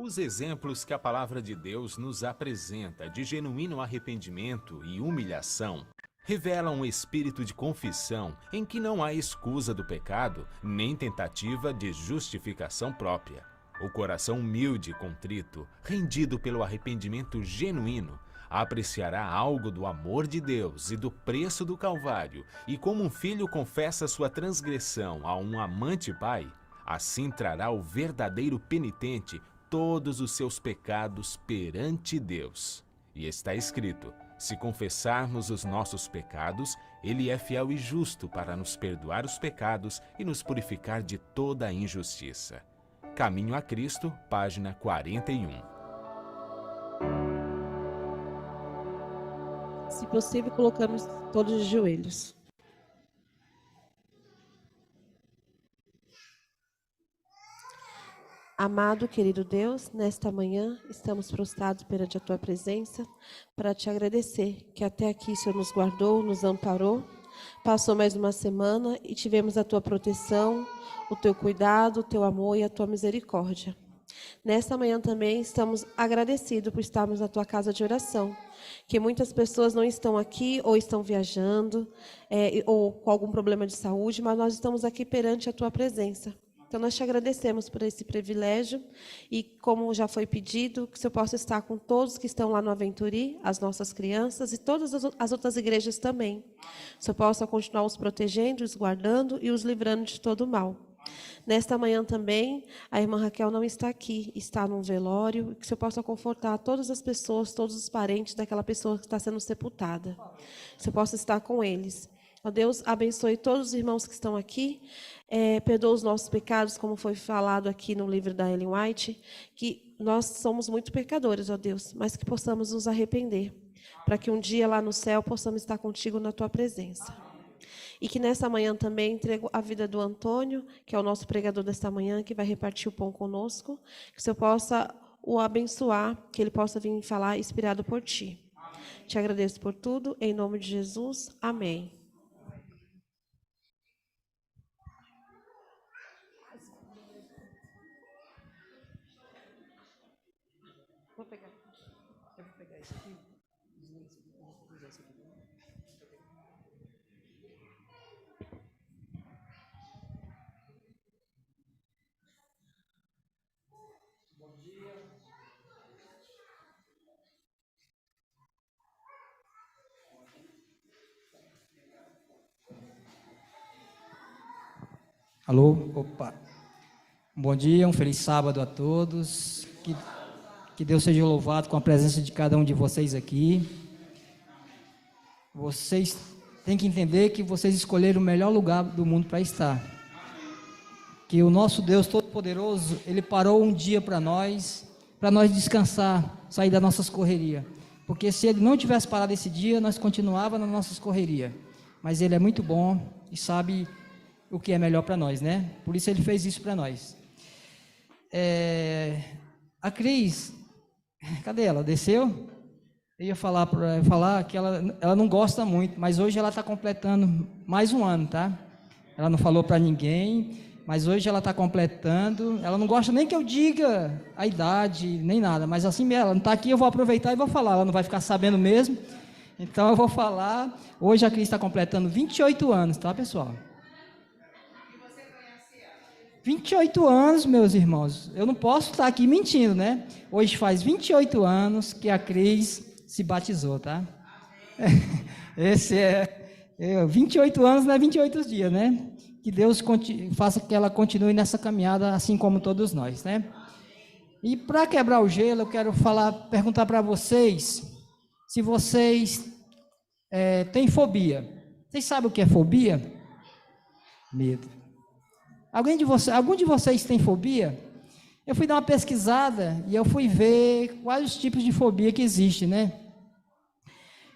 Os exemplos que a palavra de Deus nos apresenta de genuíno arrependimento e humilhação revelam um espírito de confissão em que não há escusa do pecado nem tentativa de justificação própria. O coração humilde e contrito, rendido pelo arrependimento genuíno, apreciará algo do amor de Deus e do preço do Calvário, e como um filho confessa sua transgressão a um amante pai, assim trará o verdadeiro penitente todos os seus pecados perante Deus. E está escrito: se confessarmos os nossos pecados, Ele é fiel e justo para nos perdoar os pecados e nos purificar de toda a injustiça. Caminho a Cristo, página 41. Se possível, colocamos todos os joelhos. Amado, querido Deus, nesta manhã estamos prostrados perante a Tua presença para Te agradecer que até aqui o Senhor nos guardou, nos amparou. Passou mais uma semana e tivemos a Tua proteção, o Teu cuidado, o Teu amor e a Tua misericórdia. Nesta manhã também estamos agradecidos por estarmos na Tua casa de oração, que muitas pessoas não estão aqui ou estão viajando ou com algum problema de saúde, mas nós estamos aqui perante a Tua presença. Então, nós te agradecemos por esse privilégio e, como já foi pedido, que o Senhor possa estar com todos que estão lá no Aventuri, as nossas crianças e todas as outras igrejas também. Que o Senhor possa continuar os protegendo, os guardando e os livrando de todo o mal. Nesta manhã também, a irmã Raquel não está aqui, está num velório, que o Senhor possa confortar todas as pessoas, todos os parentes daquela pessoa que está sendo sepultada. Que o Senhor possa estar com eles. Ó Deus, abençoe todos os irmãos que estão aqui, perdoa os nossos pecados, como foi falado aqui no livro da Ellen White, que nós somos muito pecadores, ó Deus, mas que possamos nos arrepender, para que um dia lá no céu possamos estar contigo na Tua presença. E que nessa manhã também entrego a vida do Antônio, que é o nosso pregador desta manhã, que vai repartir o pão conosco, que o Senhor possa o abençoar, que ele possa vir falar inspirado por Ti. Te agradeço por tudo, em nome de Jesus, amém. Eu vou pegar esse aqui. Bom dia. Alô? Opa. Bom dia, um feliz sábado a todos. Que Deus seja louvado com a presença de cada um de vocês aqui. Vocês têm que entender que vocês escolheram o melhor lugar do mundo para estar. Que o nosso Deus Todo-Poderoso, Ele parou um dia para nós descansar, sair das nossas correrias. Porque se Ele não tivesse parado esse dia, nós continuávamos nas nossas correrias. Mas Ele é muito bom e sabe o que é melhor para nós, né? Por isso Ele fez isso para nós. A Cris, cadê ela? Desceu? Eu ia falar que ela não gosta muito, mas hoje ela está completando mais um ano, tá? Ela não falou para ninguém, mas hoje ela está completando. Ela não gosta nem que eu diga a idade, nem nada, mas assim mesmo, ela não está aqui, eu vou aproveitar e vou falar. Ela não vai ficar sabendo mesmo, então eu vou falar. Hoje a Cris está completando 28 anos, tá, pessoal? 28 anos, meus irmãos. Eu não posso estar aqui mentindo, né? Hoje faz 28 anos que a Cris se batizou, tá? Esse 28 anos não é 28 dias, né? Que Deus faça que ela continue nessa caminhada, assim como todos nós, né? E para quebrar o gelo, eu quero perguntar para vocês se vocês têm fobia. Vocês sabem o que é fobia? Medo. Algum de vocês tem fobia? Eu fui dar uma pesquisada e eu fui ver quais os tipos de fobia que existem, né?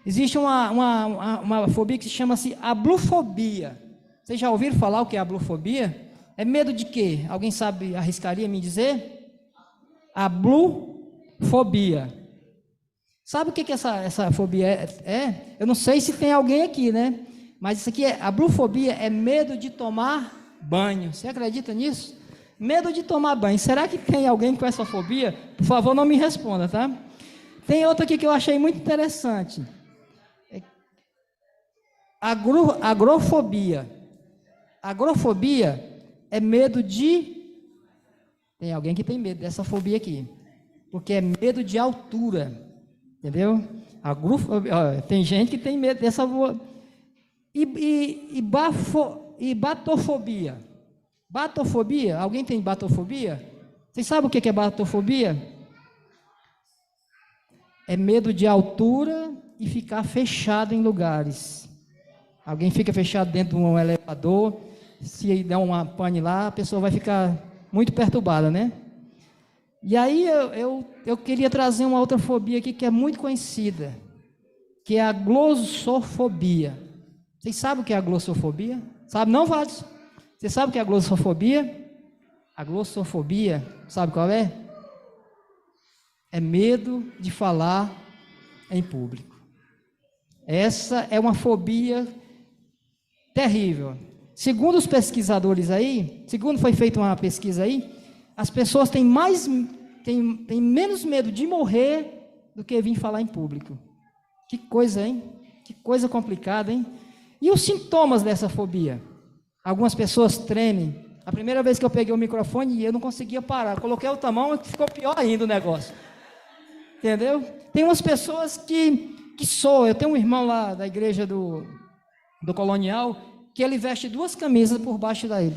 Existe uma fobia que chama-se ablufobia. Vocês já ouviram falar o que é ablufobia? É medo de quê? Alguém sabe, arriscaria me dizer? Ablufobia. Sabe o que essa fobia é? Eu não sei se tem alguém aqui, né? Mas isso aqui ablufobia é medo de tomar banho. Você acredita nisso? Medo de tomar banho. Será que tem alguém com essa fobia? Por favor, não me responda, tá? Tem outra aqui que eu achei muito interessante. Agrofobia. Agrofobia é medo de... Tem alguém que tem medo dessa fobia aqui. Porque é medo de altura. Entendeu? Tem gente que tem medo dessa... E batofobia. Batofobia, alguém tem batofobia? Vocês sabem o que é batofobia? É medo de altura e ficar fechado em lugares. Alguém fica fechado dentro de um elevador, se der uma pane lá, a pessoa vai ficar muito perturbada, né? E aí eu queria trazer uma outra fobia aqui que é muito conhecida, que é a glossofobia. Vocês sabem o que é a glossofobia? Sabe não, Vados? Você sabe o que é a glossofobia? A glossofobia, sabe qual é? É medo de falar em público. Essa é uma fobia terrível. Segundo os pesquisadores aí, segundo foi feita uma pesquisa aí, as pessoas têm menos medo de morrer do que vir falar em público. Que coisa, hein? Que coisa complicada, hein? E os sintomas dessa fobia? Algumas pessoas tremem. A primeira vez que eu peguei o microfone, eu não conseguia parar. Coloquei outra mão e ficou pior ainda o negócio. Entendeu? Tem umas pessoas que soam. Eu tenho um irmão lá da igreja do Colonial, que ele veste 2 camisas por baixo dele.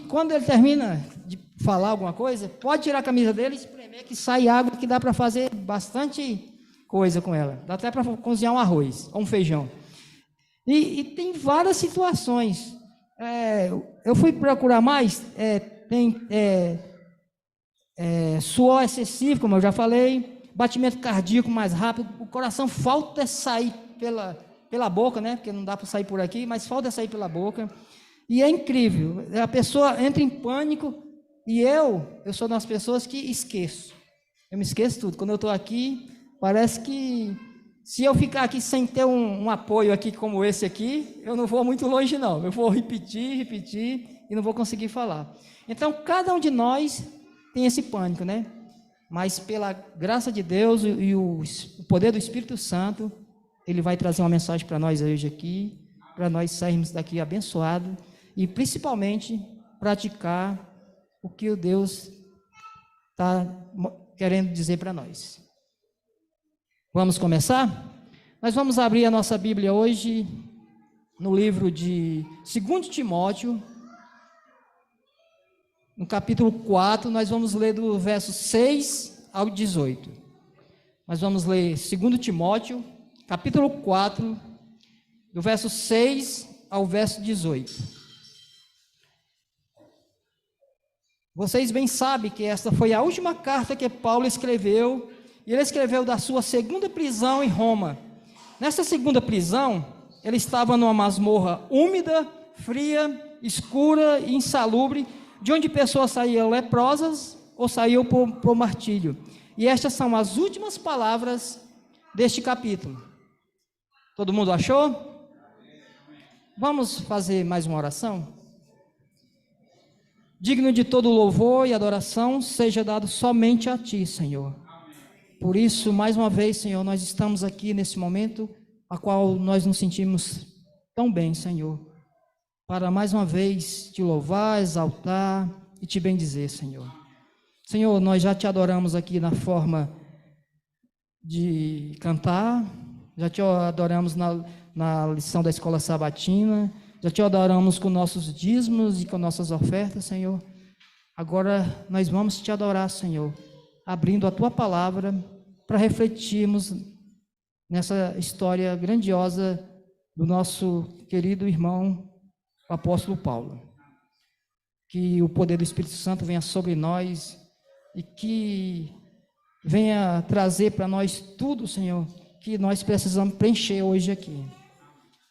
Quando ele termina de falar alguma coisa, pode tirar a camisa dele e espremer, que sai água, que dá para fazer bastante coisa com ela. Dá até para cozinhar um arroz ou um feijão. E tem várias situações. Eu fui procurar mais, tem suor excessivo, como eu já falei, batimento cardíaco mais rápido, o coração falta sair pela boca, né? Porque não dá para sair por aqui, mas falta sair pela boca. E é incrível, a pessoa entra em pânico, e eu sou das pessoas que esqueço. Eu me esqueço tudo. Quando eu estou aqui, parece que se eu ficar aqui sem ter um apoio aqui como esse aqui, eu não vou muito longe não. Eu vou repetir e não vou conseguir falar. Então, cada um de nós tem esse pânico, né? Mas pela graça de Deus e o poder do Espírito Santo, Ele vai trazer uma mensagem para nós hoje aqui, para nós sairmos daqui abençoados e principalmente praticar o que o Deus está querendo dizer para nós. Vamos começar? Nós vamos abrir a nossa Bíblia hoje no livro de 2 Timóteo, no capítulo 4, nós vamos ler do verso 6 ao 18. Nós vamos ler 2 Timóteo, capítulo 4, do verso 6 ao verso 18. Vocês bem sabem que esta foi a última carta que Paulo escreveu, e ele escreveu da sua segunda prisão em Roma. Nessa segunda prisão, ele estava numa masmorra úmida, fria, escura e insalubre, de onde pessoas saíam leprosas ou saíam por martírio. E estas são as últimas palavras deste capítulo. Todo mundo achou? Vamos fazer mais uma oração? Digno de todo louvor e adoração seja dado somente a Ti, Senhor. Por isso, mais uma vez, Senhor, nós estamos aqui nesse momento, a qual nós nos sentimos tão bem, Senhor, para mais uma vez Te louvar, exaltar e Te bendizer, Senhor. Senhor, nós já Te adoramos aqui na forma de cantar, já Te adoramos na lição da escola sabatina, já Te adoramos com nossos dízimos e com nossas ofertas, Senhor. Agora nós vamos Te adorar, Senhor, abrindo a Tua palavra para refletirmos nessa história grandiosa do nosso querido irmão, o apóstolo Paulo. Que o poder do Espírito Santo venha sobre nós e que venha trazer para nós tudo, Senhor, que nós precisamos preencher hoje aqui.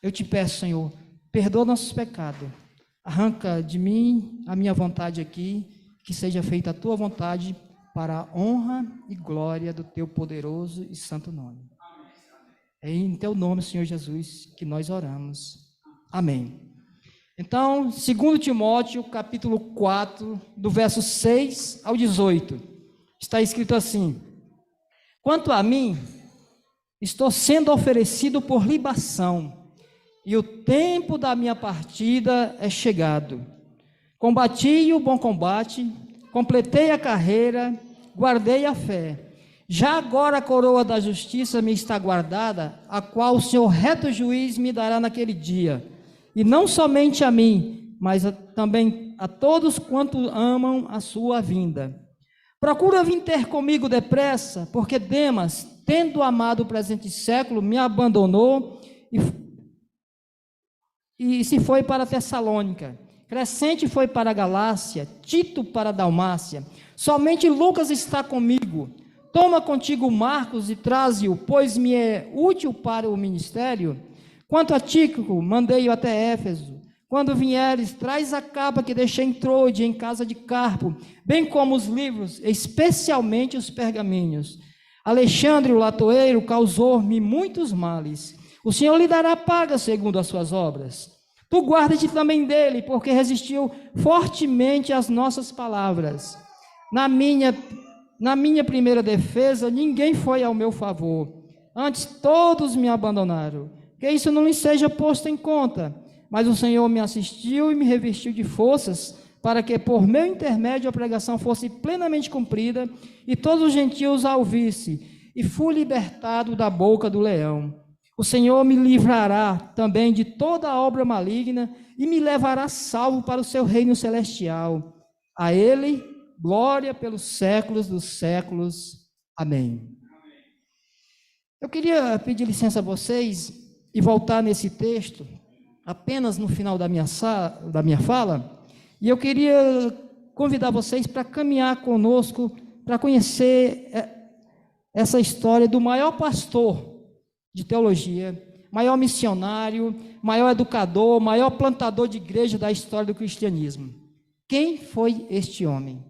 Eu Te peço, Senhor, perdoa nossos pecados, arranca de mim a minha vontade aqui, que seja feita a Tua vontade para a honra e glória do Teu poderoso e santo nome. É em Teu nome, Senhor Jesus, que nós oramos. Amém. Então, 2 Timóteo, capítulo 4, do verso 6 ao 18, está escrito assim: quanto a mim, estou sendo oferecido por libação, e o tempo da minha partida é chegado. Combati o bom combate, completei a carreira, guardei a fé. Já agora a coroa da justiça me está guardada, a qual o Senhor reto juiz me dará naquele dia. E não somente a mim, mas também a todos quanto amam a sua vinda. Procura vir ter comigo depressa, porque Demas, tendo amado o presente século, me abandonou e se foi para Tessalônica. Crescente foi para a Galácia, Tito para a Dalmácia. Somente Lucas está comigo. Toma contigo Marcos e traze-o, pois me é útil para o ministério. Quanto a Tíquico, mandei-o até Éfeso. Quando vieres, traz a capa que deixei em Troade, em casa de Carpo, bem como os livros, especialmente os pergaminhos. Alexandre, o latoeiro, causou-me muitos males. O Senhor lhe dará paga segundo as suas obras. Tu guarda-te também dele, porque resistiu fortemente às nossas palavras. Na minha primeira defesa, ninguém foi ao meu favor. Antes todos me abandonaram. Que isso não lhe seja posto em conta. Mas o Senhor me assistiu e me revestiu de forças, para que por meu intermédio a pregação fosse plenamente cumprida, e todos os gentios a ouvissem, e fui libertado da boca do leão. O Senhor me livrará também de toda obra maligna, e me levará salvo para o seu reino celestial. A ele, glória pelos séculos dos séculos. Amém. Eu queria pedir licença a vocês e voltar nesse texto, apenas no final da minha fala, e eu queria convidar vocês para caminhar conosco, para conhecer essa história do maior pastor de teologia, maior missionário, maior educador, maior plantador de igreja da história do cristianismo. Quem foi este homem?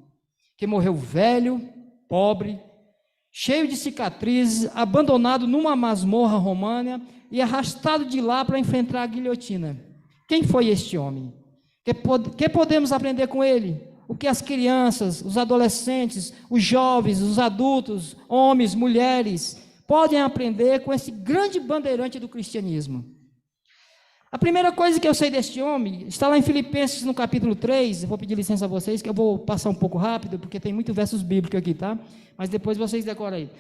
Que morreu velho, pobre, cheio de cicatrizes, abandonado numa masmorra romana e arrastado de lá para enfrentar a guilhotina. Quem foi este homem? Que podemos aprender com ele? O que as crianças, os adolescentes, os jovens, os adultos, homens, mulheres, podem aprender com esse grande bandeirante do cristianismo? A primeira coisa que eu sei deste homem está lá em Filipenses, no capítulo 3. Eu vou pedir licença a vocês, que eu vou passar um pouco rápido, porque tem muitos versos bíblicos aqui, tá? Mas depois vocês decoram aí.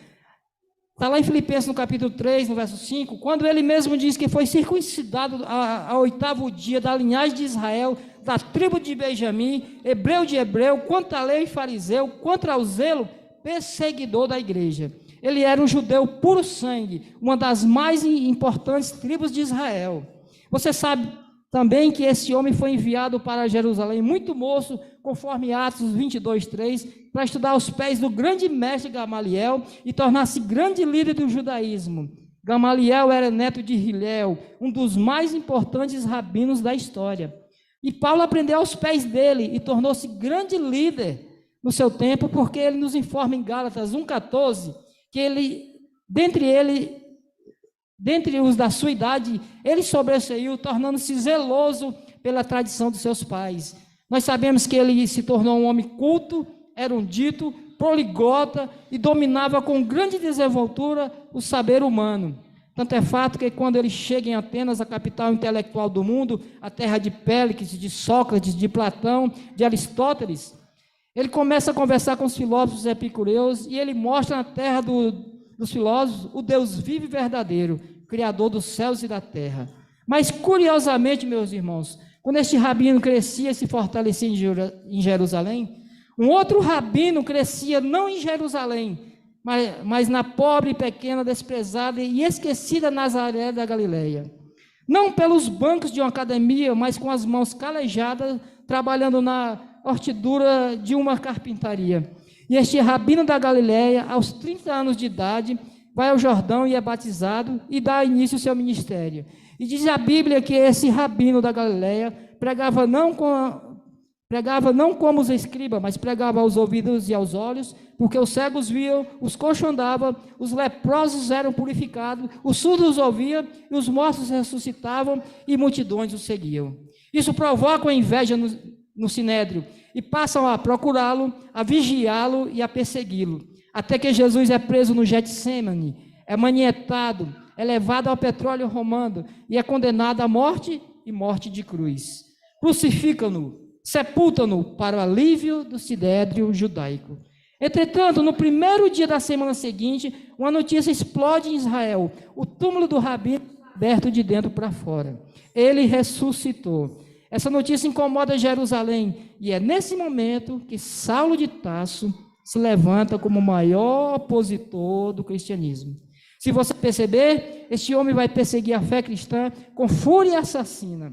Está lá em Filipenses, no capítulo 3, no verso 5, quando ele mesmo diz que foi circuncidado ao 8º dia da linhagem de Israel, da tribo de Benjamim, hebreu de hebreu, quanto à lei fariseu, quanto ao zelo, perseguidor da igreja. Ele era um judeu puro sangue, uma das mais importantes tribos de Israel. Você sabe também que esse homem foi enviado para Jerusalém, muito moço, conforme Atos 22:3, para estudar aos pés do grande mestre Gamaliel e tornar-se grande líder do judaísmo. Gamaliel era neto de Hilel, um dos mais importantes rabinos da história. E Paulo aprendeu aos pés dele e tornou-se grande líder no seu tempo, porque ele nos informa em Gálatas 1:14, que dentre os da sua idade, ele sobressaiu, tornando-se zeloso pela tradição dos seus pais. Nós sabemos que ele se tornou um homem culto, erudito, poliglota e dominava com grande desenvoltura o saber humano. Tanto é fato que quando ele chega em Atenas, a capital intelectual do mundo, a terra de Péricles, de Sócrates, de Platão, de Aristóteles, ele começa a conversar com os filósofos epicureus e ele mostra na terra dos filósofos o Deus vivo e verdadeiro, Criador dos céus e da terra. Mas, curiosamente, meus irmãos, quando este rabino crescia e se fortalecia em Jerusalém, um outro rabino crescia não em Jerusalém, mas na pobre, pequena, desprezada e esquecida Nazaré da Galileia. Não pelos bancos de uma academia, mas com as mãos calejadas, trabalhando na hortidura de uma carpintaria. E este rabino da Galileia, aos 30 anos de idade, vai ao Jordão e é batizado e dá início ao seu ministério. E diz a Bíblia que esse rabino da Galileia pregava não como os escribas, mas pregava aos ouvidos e aos olhos, porque os cegos viam, os coxos andavam, os leprosos eram purificados, os surdos ouviam, e os mortos ressuscitavam, e multidões o seguiam. Isso provoca a inveja no sinédrio e passam a procurá-lo, a vigiá-lo e a persegui-lo, até que Jesus é preso no Getsêmani, é manietado, é levado ao petróleo romano e é condenado à morte e morte de cruz. Crucificam-no, sepultam-no para o alívio do sinédrio judaico. Entretanto, no primeiro dia da semana seguinte, uma notícia explode em Israel: o túmulo do Rabi aberto de dentro para fora. Ele ressuscitou. Essa notícia incomoda Jerusalém, e é nesse momento que Saulo de Tarso se levanta como o maior opositor do cristianismo. Se você perceber, este homem vai perseguir a fé cristã com fúria assassina,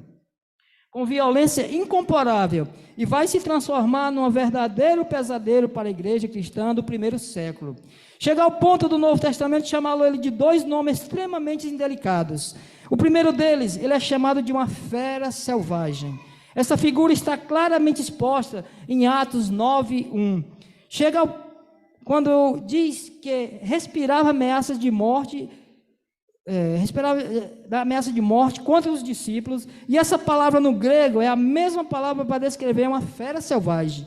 com violência incomparável, e vai se transformar num verdadeiro pesadelo para a igreja cristã do primeiro século. Chega ao ponto do Novo Testamento chamá-lo ele de dois nomes extremamente indelicados. O primeiro deles, ele é chamado de uma fera selvagem. Essa figura está claramente exposta em Atos 9:1. Quando diz que respirava ameaças de morte, contra os discípulos, e essa palavra no grego é a mesma palavra para descrever uma fera selvagem,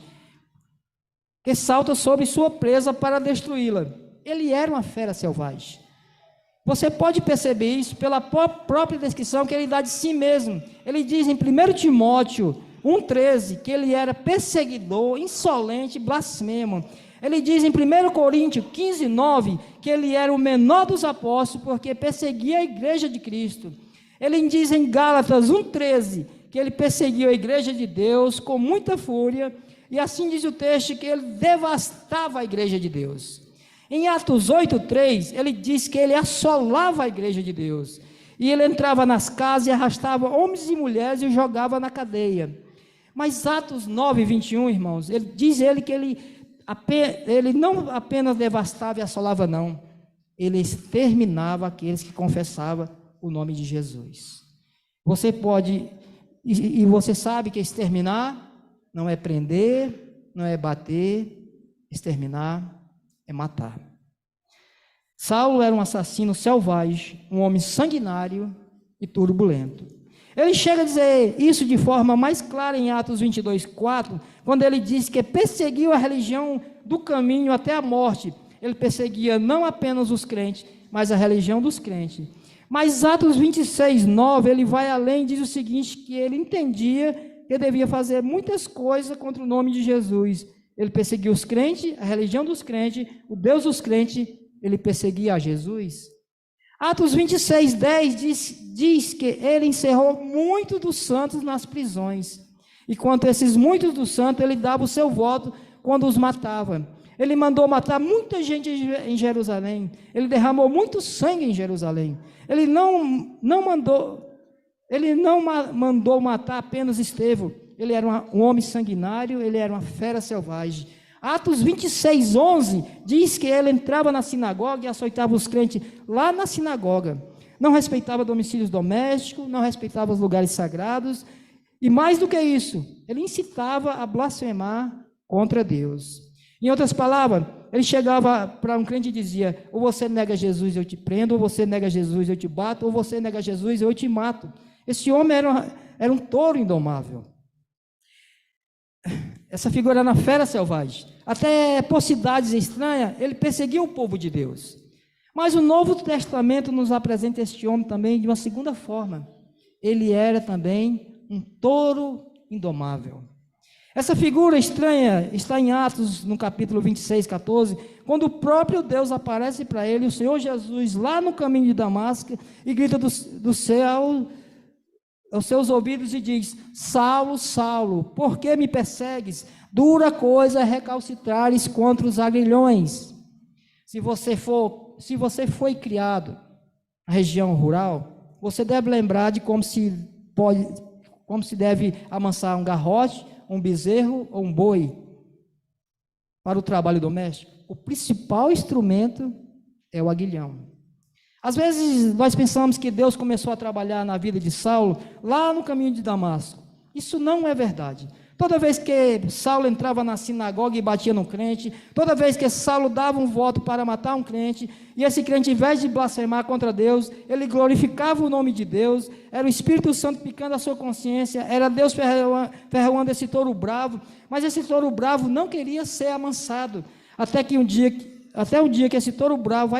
que salta sobre sua presa para destruí-la. Ele era uma fera selvagem. Você pode perceber isso pela própria descrição que ele dá de si mesmo. Ele diz em 1 Timóteo 1,13 que ele era perseguidor, insolente, blasfemo. Ele diz em 1 Coríntios 15:9 que ele era o menor dos apóstolos porque perseguia a igreja de Cristo. Ele diz em Gálatas 1,13 que ele perseguiu a igreja de Deus com muita fúria, e assim diz o texto que ele devastava a igreja de Deus. Em Atos 8:3 ele diz que ele assolava a igreja de Deus, e ele entrava nas casas e arrastava homens e mulheres e jogava na cadeia. Mas Atos 9:21, irmãos, que ele não apenas devastava e assolava, não. Ele exterminava aqueles que confessavam o nome de Jesus. Você sabe que exterminar não é prender, não é bater, exterminar é matar. Saulo era um assassino selvagem, um homem sanguinário e turbulento. Ele chega a dizer isso de forma mais clara em Atos 22:4, quando ele diz que perseguiu a religião do caminho até a morte. Ele perseguia não apenas os crentes, mas a religião dos crentes. Mas Atos 26:9, ele vai além e diz o seguinte, que ele entendia que devia fazer muitas coisas contra o nome de Jesus. Ele perseguia os crentes, a religião dos crentes, o Deus dos crentes, ele perseguia a Jesus. Atos 26:10 diz que ele encerrou muitos dos santos nas prisões. E quanto a esses muitos dos santos, ele dava o seu voto quando os matava. Ele mandou matar muita gente em Jerusalém. Ele derramou muito sangue em Jerusalém. Ele não mandou matar apenas Estevão. Ele era um homem sanguinário, ele era uma fera selvagem. Atos 26:11 diz que ele entrava na sinagoga e açoitava os crentes lá na sinagoga. Não respeitava domicílios domésticos, não respeitava os lugares sagrados. E mais do que isso, ele incitava a blasfemar contra Deus. Em outras palavras, ele chegava para um crente e dizia: ou você nega Jesus, eu te prendo, ou você nega Jesus, eu te bato, ou você nega Jesus, eu te mato. Esse homem era um touro indomável. Essa figura era uma fera selvagem. Até por cidades estranhas, ele perseguia o povo de Deus. Mas o Novo Testamento nos apresenta este homem também de uma segunda forma. Ele era também um touro indomável. Essa figura estranha está em Atos, no capítulo 26:14, quando o próprio Deus aparece para ele, o Senhor Jesus, lá no caminho de Damasco, e grita do céu aos seus ouvidos e diz: Saulo, Saulo, por que me persegues? Dura coisa é recalcitrares contra os aguilhões. Se você foi criado na região rural, você deve lembrar de como se deve amansar um garrote, um bezerro ou um boi para o trabalho doméstico. O principal instrumento é o aguilhão. Às vezes nós pensamos que Deus começou a trabalhar na vida de Saulo lá no caminho de Damasco. Isso não é verdade. Toda vez que Saulo entrava na sinagoga e batia no crente, toda vez que Saulo dava um voto para matar um crente, e esse crente, em vez de blasfemar contra Deus, ele glorificava o nome de Deus, era o Espírito Santo picando a sua consciência, era Deus ferroando esse touro bravo, mas esse touro bravo não queria ser amansado, até o dia que esse touro bravo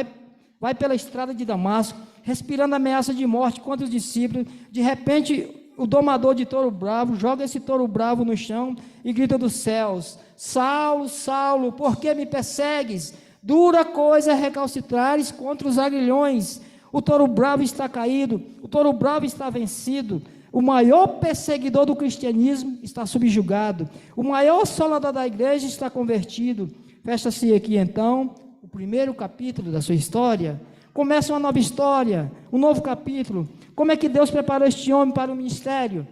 vai pela estrada de Damasco, respirando ameaça de morte contra os discípulos. De repente, o domador de touro bravo joga esse touro bravo no chão e grita dos céus: Saulo, Saulo, por que me persegues? Dura coisa é recalcitrares contra os aguilhões. O touro bravo está caído, o touro bravo está vencido. O maior perseguidor do cristianismo está subjugado. O maior soldado da igreja está convertido. Fecha-se aqui então o primeiro capítulo da sua história. Começa uma nova história, um novo capítulo. Como é que Deus preparou este homem para o ministério?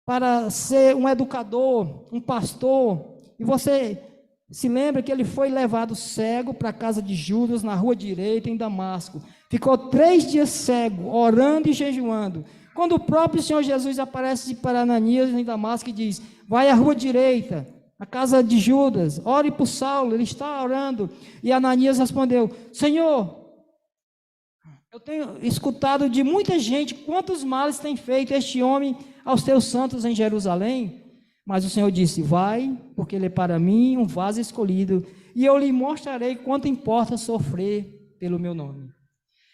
Para ser um educador, um pastor. E você se lembra que ele foi levado cego para a casa de Judas, na rua direita, em Damasco. Ficou 3 dias cego, orando e jejuando. Quando o próprio Senhor Jesus aparece para Ananias em Damasco e diz: vai à rua direita, a casa de Judas, ore por Saulo, ele está orando. E Ananias respondeu: Senhor, eu tenho escutado de muita gente quantos males tem feito este homem aos teus santos em Jerusalém. Mas o Senhor disse: vai, porque ele é para mim um vaso escolhido, e eu lhe mostrarei quanto importa sofrer pelo meu nome.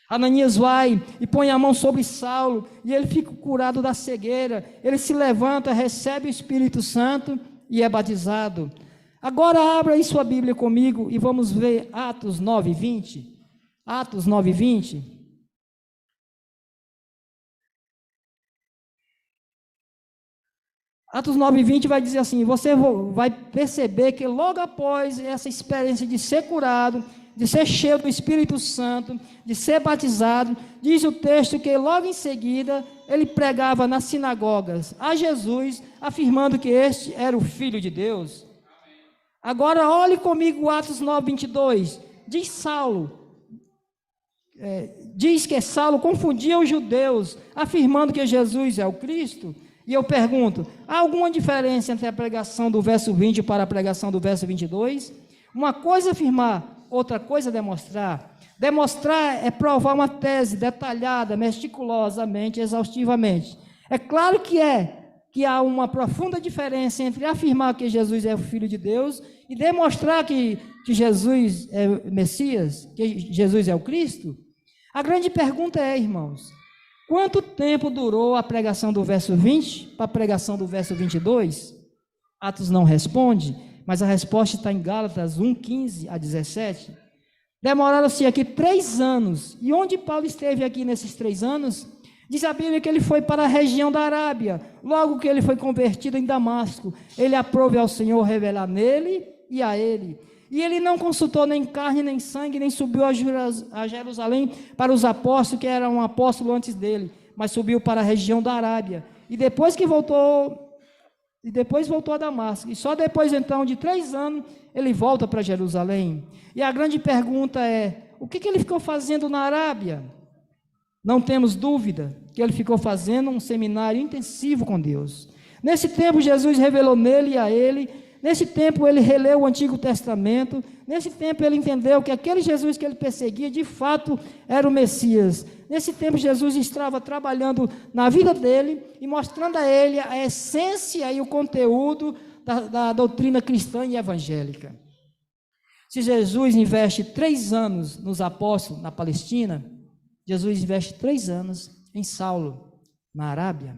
Ananias vai e põe a mão sobre Saulo, e ele fica curado da cegueira. Ele se levanta, recebe o Espírito Santo e é batizado. Agora abra aí sua Bíblia comigo e vamos ver Atos 9:20. Atos 9:20. Atos 9:20 vai dizer assim: você vai perceber que logo após essa experiência de ser curado, de ser cheio do Espírito Santo, de ser batizado, diz o texto que logo em seguida ele pregava nas sinagogas a Jesus, afirmando que este era o Filho de Deus. Agora olhe comigo Atos 9:22. Diz que Saulo confundia os judeus, afirmando que Jesus é o Cristo. E eu pergunto, há alguma diferença entre a pregação do verso 20 para a pregação do verso 22? Uma coisa é afirmar, outra coisa é demonstrar. Demonstrar é provar uma tese detalhada, meticulosamente, exaustivamente. É claro que há uma profunda diferença entre afirmar que Jesus é o Filho de Deus e demonstrar que Jesus é o Messias, que Jesus é o Cristo. A grande pergunta é, irmãos, quanto tempo durou a pregação do verso 20 para a pregação do verso 22? Atos não responde, mas a resposta está em Gálatas 1:15 a 17. Demoraram-se aqui 3 anos. E onde Paulo esteve aqui nesses 3 anos? Diz a Bíblia que ele foi para a região da Arábia. Logo que ele foi convertido em Damasco, ele aprove ao Senhor revelar nele e a ele. E ele não consultou nem carne, nem sangue, nem subiu a Jerusalém para os apóstolos, que eram um apóstolo antes dele, mas subiu para a região da Arábia. E depois voltou a Damasco. E só depois, então, de 3 anos, ele volta para Jerusalém. E a grande pergunta é, o que ele ficou fazendo na Arábia? Não temos dúvida que ele ficou fazendo um seminário intensivo com Deus. Nesse tempo, Jesus revelou nele e a ele. Nesse tempo ele releu o Antigo Testamento, nesse tempo ele entendeu que aquele Jesus que ele perseguia, de fato, era o Messias. Nesse tempo Jesus estava trabalhando na vida dele e mostrando a ele a essência e o conteúdo da doutrina cristã e evangélica. Se Jesus investe 3 anos nos apóstolos na Palestina, Jesus investe 3 anos em Saulo, na Arábia.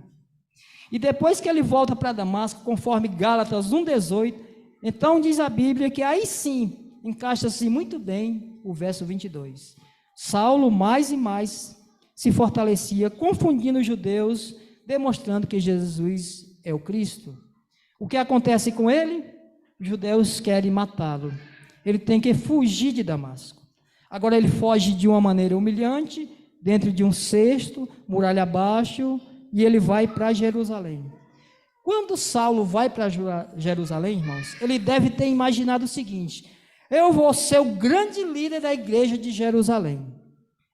E depois que ele volta para Damasco, conforme Gálatas 1:18, então diz a Bíblia que aí sim encaixa-se muito bem o verso 22. Saulo mais e mais se fortalecia, confundindo os judeus, demonstrando que Jesus é o Cristo. O que acontece com ele? Os judeus querem matá-lo. Ele tem que fugir de Damasco. Agora ele foge de uma maneira humilhante, dentro de um cesto, muralha abaixo, e ele vai para Jerusalém. Quando Saulo vai para Jerusalém, irmãos, ele deve ter imaginado o seguinte: eu vou ser o grande líder da igreja de Jerusalém.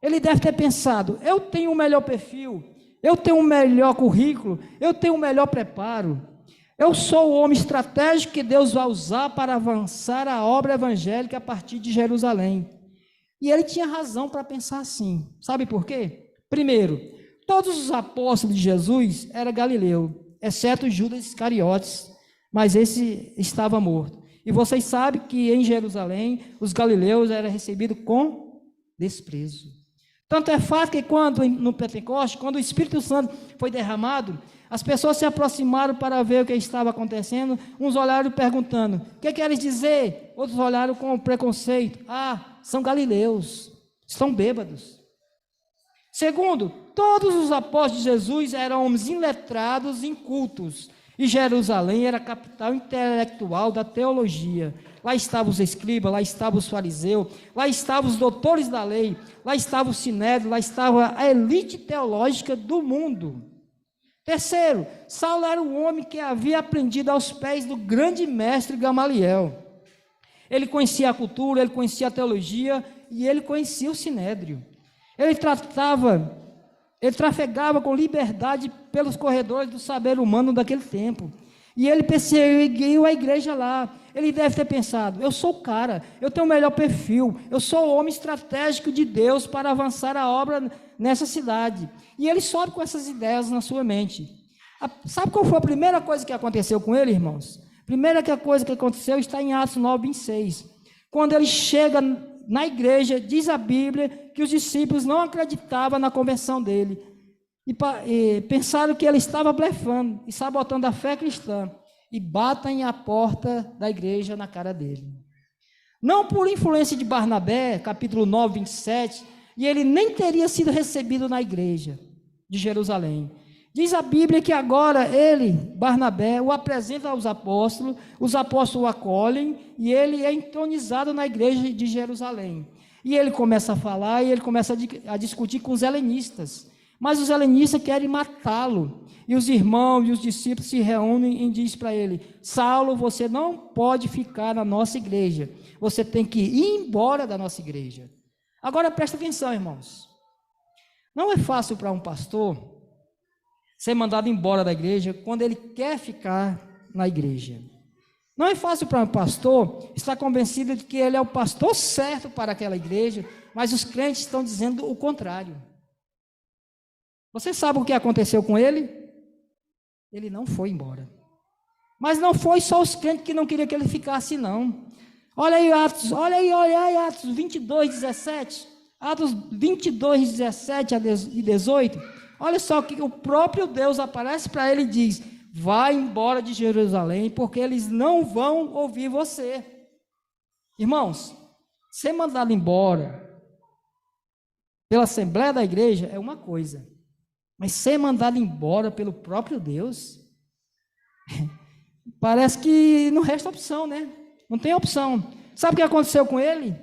Ele deve ter pensado, eu tenho o melhor perfil, eu tenho o melhor currículo, eu tenho o melhor preparo, Eu sou o homem estratégico que Deus vai usar para avançar a obra evangélica a partir de Jerusalém. E ele tinha razão para pensar assim. Sabe por quê? Primeiro, todos os apóstolos de Jesus eram galileus, exceto Judas Iscariotes, mas esse estava morto. E vocês sabem que em Jerusalém os galileus eram recebidos com desprezo. Tanto é fato que quando no Pentecostes, quando o Espírito Santo foi derramado, as pessoas se aproximaram para ver o que estava acontecendo. Uns olharam perguntando: o que queres dizer? Outros olharam com preconceito: ah, são galileus, estão bêbados. Segundo, todos os apóstolos de Jesus eram homens iletrados e incultos, e Jerusalém era a capital intelectual da teologia. Lá estavam os escribas, lá estavam os fariseus, lá estavam os doutores da lei, lá estava o sinédrio, lá estava a elite teológica do mundo. Terceiro, Saulo era um homem que havia aprendido aos pés do grande mestre Gamaliel. Ele conhecia a cultura, ele conhecia a teologia e ele conhecia o sinédrio. Ele trafegava com liberdade pelos corredores do saber humano daquele tempo. E ele perseguiu a igreja lá. Ele deve ter pensado: eu sou o cara, eu tenho o melhor perfil, eu sou o homem estratégico de Deus para avançar a obra nessa cidade. E ele sobe com essas ideias na sua mente. Sabe qual foi a primeira coisa que aconteceu com ele, irmãos? A primeira coisa que aconteceu está em Atos 9, 26. Quando ele chega na igreja, diz a Bíblia que os discípulos não acreditavam na conversão dele. E pensaram que ele estava blefando e sabotando a fé cristã. E batem a porta da igreja na cara dele. Não por influência de Barnabé, capítulo 9, 27, e ele nem teria sido recebido na igreja de Jerusalém. Diz a Bíblia que agora ele, Barnabé, o apresenta aos apóstolos, os apóstolos o acolhem, e ele é entronizado na igreja de Jerusalém. E ele começa a falar, e ele começa a discutir com os helenistas. Mas os helenistas querem matá-lo. E os irmãos e os discípulos se reúnem e dizem para ele: Saulo, você não pode ficar na nossa igreja. Você tem que ir embora da nossa igreja. Agora presta atenção, irmãos. Não é fácil para um pastor ser mandado embora da igreja quando ele quer ficar na igreja. Não é fácil para um pastor estar convencido de que ele é o pastor certo para aquela igreja, mas os crentes estão dizendo o contrário. Você sabe o que aconteceu com ele? Ele não foi embora. Mas não foi só os crentes que não queriam que ele ficasse, não. Olha aí Atos 22, 17. Atos 22, 17 e 18. Olha só que o próprio Deus aparece para ele e diz: vai embora de Jerusalém, porque eles não vão ouvir você. Irmãos, ser mandado embora pela Assembleia da Igreja é uma coisa, mas ser mandado embora pelo próprio Deus, parece que não resta opção, né? Não tem opção. Sabe o que aconteceu com ele?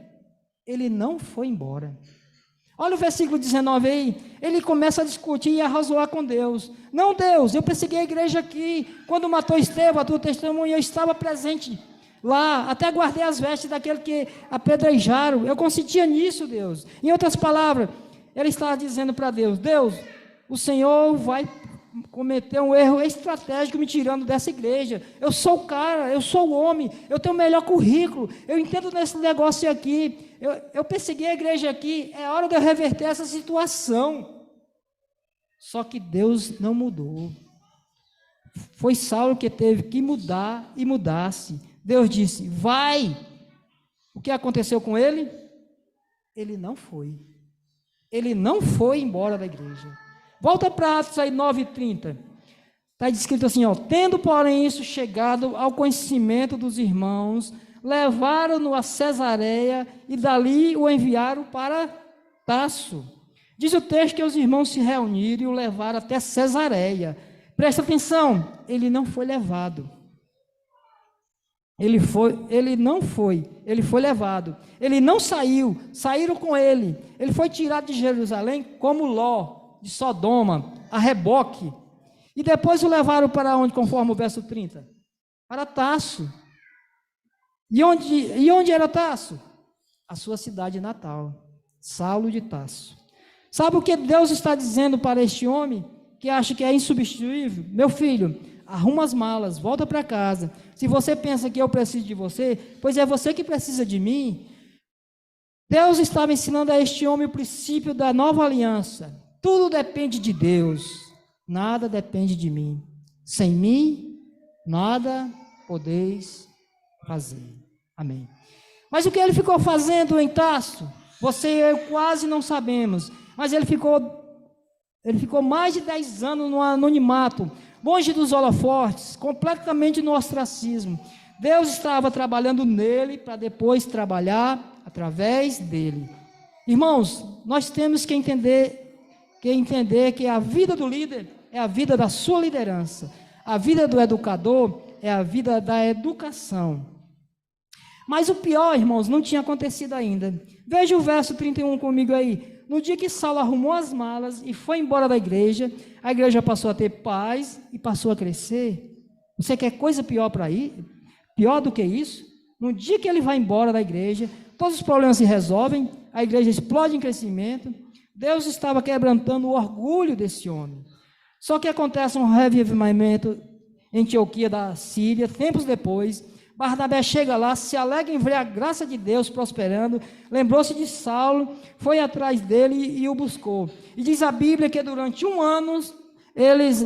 Ele não foi embora. Olha o versículo 19 aí. Ele começa a discutir e a razoar com Deus. Não, Deus, eu persegui a igreja aqui. Quando matou Estevão, a tua testemunha, eu estava presente lá. Até guardei as vestes daquele que apedrejaram. Eu consentia nisso, Deus. Em outras palavras, ele estava dizendo para Deus: Deus, o Senhor vai cometer um erro estratégico me tirando dessa igreja. Eu sou o cara, eu sou o homem, eu tenho o melhor currículo, eu entendo nesse negócio aqui, eu persegui a igreja aqui, é hora de eu reverter essa situação. Só que Deus não mudou. Foi Saulo que teve que mudar e mudasse. Deus disse: vai. O que aconteceu com ele? Ele não foi. Ele não foi embora da igreja. Volta para Atos aí 9:30. Está escrito assim, ó: tendo, porém, isso chegado ao conhecimento dos irmãos, levaram-no a Cesareia e dali o enviaram para Tarso. Diz o texto que os irmãos se reuniram e o levaram até Cesareia. Presta atenção, ele não foi levado. Ele foi levado. Ele não saiu, saíram com ele. Ele foi tirado de Jerusalém como Ló, de Sodoma, a reboque. E depois o levaram para onde, conforme o verso 30? Para Tarso. E onde era Tarso? A sua cidade natal, Saulo de Tarso. Sabe o que Deus está dizendo para este homem, que acha que é insubstituível? Meu filho, arruma as malas, volta para casa. Se você pensa que eu preciso de você, pois é você que precisa de mim. Deus estava ensinando a este homem o princípio da nova aliança. Tudo depende de Deus, nada depende de mim. Sem mim, nada podeis fazer. Amém. Mas o que ele ficou fazendo em Tarso? Você e eu quase não sabemos, mas ele ficou mais de 10 anos no anonimato, longe dos holofotes, completamente no ostracismo. Deus estava trabalhando nele para depois trabalhar através dele. Irmãos, nós temos que entender que a vida do líder é a vida da sua liderança. A vida do educador é a vida da educação. Mas o pior, irmãos, não tinha acontecido ainda. Veja o verso 31 comigo aí. No dia que Saulo arrumou as malas e foi embora da igreja, a igreja passou a ter paz e passou a crescer. Você quer coisa pior para ir? Pior do que isso? No dia que ele vai embora da igreja, todos os problemas se resolvem, a igreja explode em crescimento. Deus estava quebrantando o orgulho desse homem. Só que acontece um revivimento em Antioquia da Síria, tempos depois. Barnabé chega lá, se alegra em ver a graça de Deus prosperando, lembrou-se de Saulo, foi atrás dele e o buscou. E diz a Bíblia que durante 1 ano eles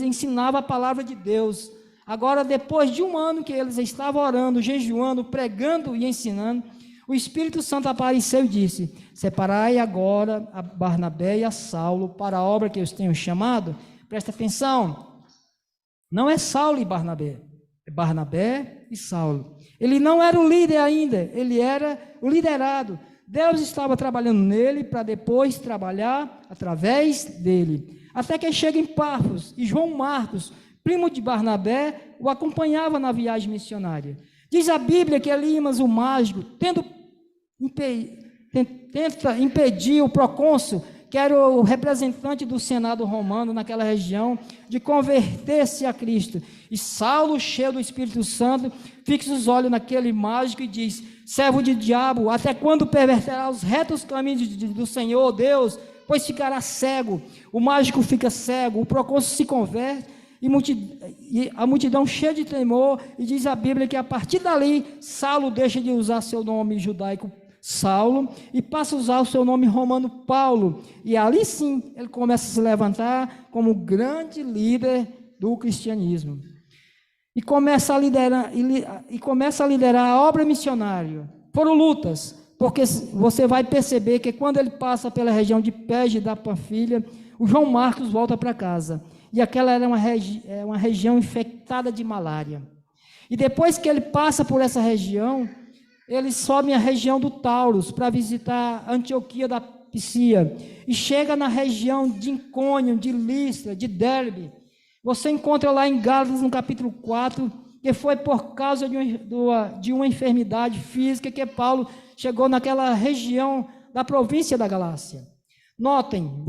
ensinavam a palavra de Deus. Agora, depois de 1 ano que eles estavam orando, jejuando, pregando e ensinando, o Espírito Santo apareceu e disse: separai agora a Barnabé e a Saulo para a obra que eu os tenho chamado. Presta atenção, não é Saulo e Barnabé, é Barnabé e Saulo. Ele não era o líder ainda, ele era o liderado. Deus estava trabalhando nele para depois trabalhar através dele. Até que chega em Pafos e João Marcos, primo de Barnabé, o acompanhava na viagem missionária. Diz a Bíblia que Elimas, o mágico, tenta impedir o procônsul, que era o representante do Senado romano naquela região, de converter-se a Cristo. E Saulo, cheio do Espírito Santo, fixa os olhos naquele mágico e diz: servo de diabo, até quando perverterá os retos caminhos do Senhor Deus? Pois ficará cego. O mágico fica cego, o procônsul se converte, e a multidão cheia de temor, e diz a Bíblia que a partir dali, Saulo deixa de usar seu nome judaico Saulo, e passa a usar o seu nome romano Paulo, e ali sim, ele começa a se levantar como grande líder do cristianismo, e começa a liderar a obra missionária. Foram lutas, porque você vai perceber que quando ele passa pela região de Perge da Panfilha, o João Marcos volta para casa, e aquela era uma região infectada de malária. E depois que ele passa por essa região, eles sobem a região do Taurus para visitar Antioquia da Pisia. E chega na região de Icônio, de Listra, de Derbe. Você encontra lá em Gálatas, no capítulo 4, que foi por causa de uma enfermidade física que Paulo chegou naquela região da província da Galácia. Notem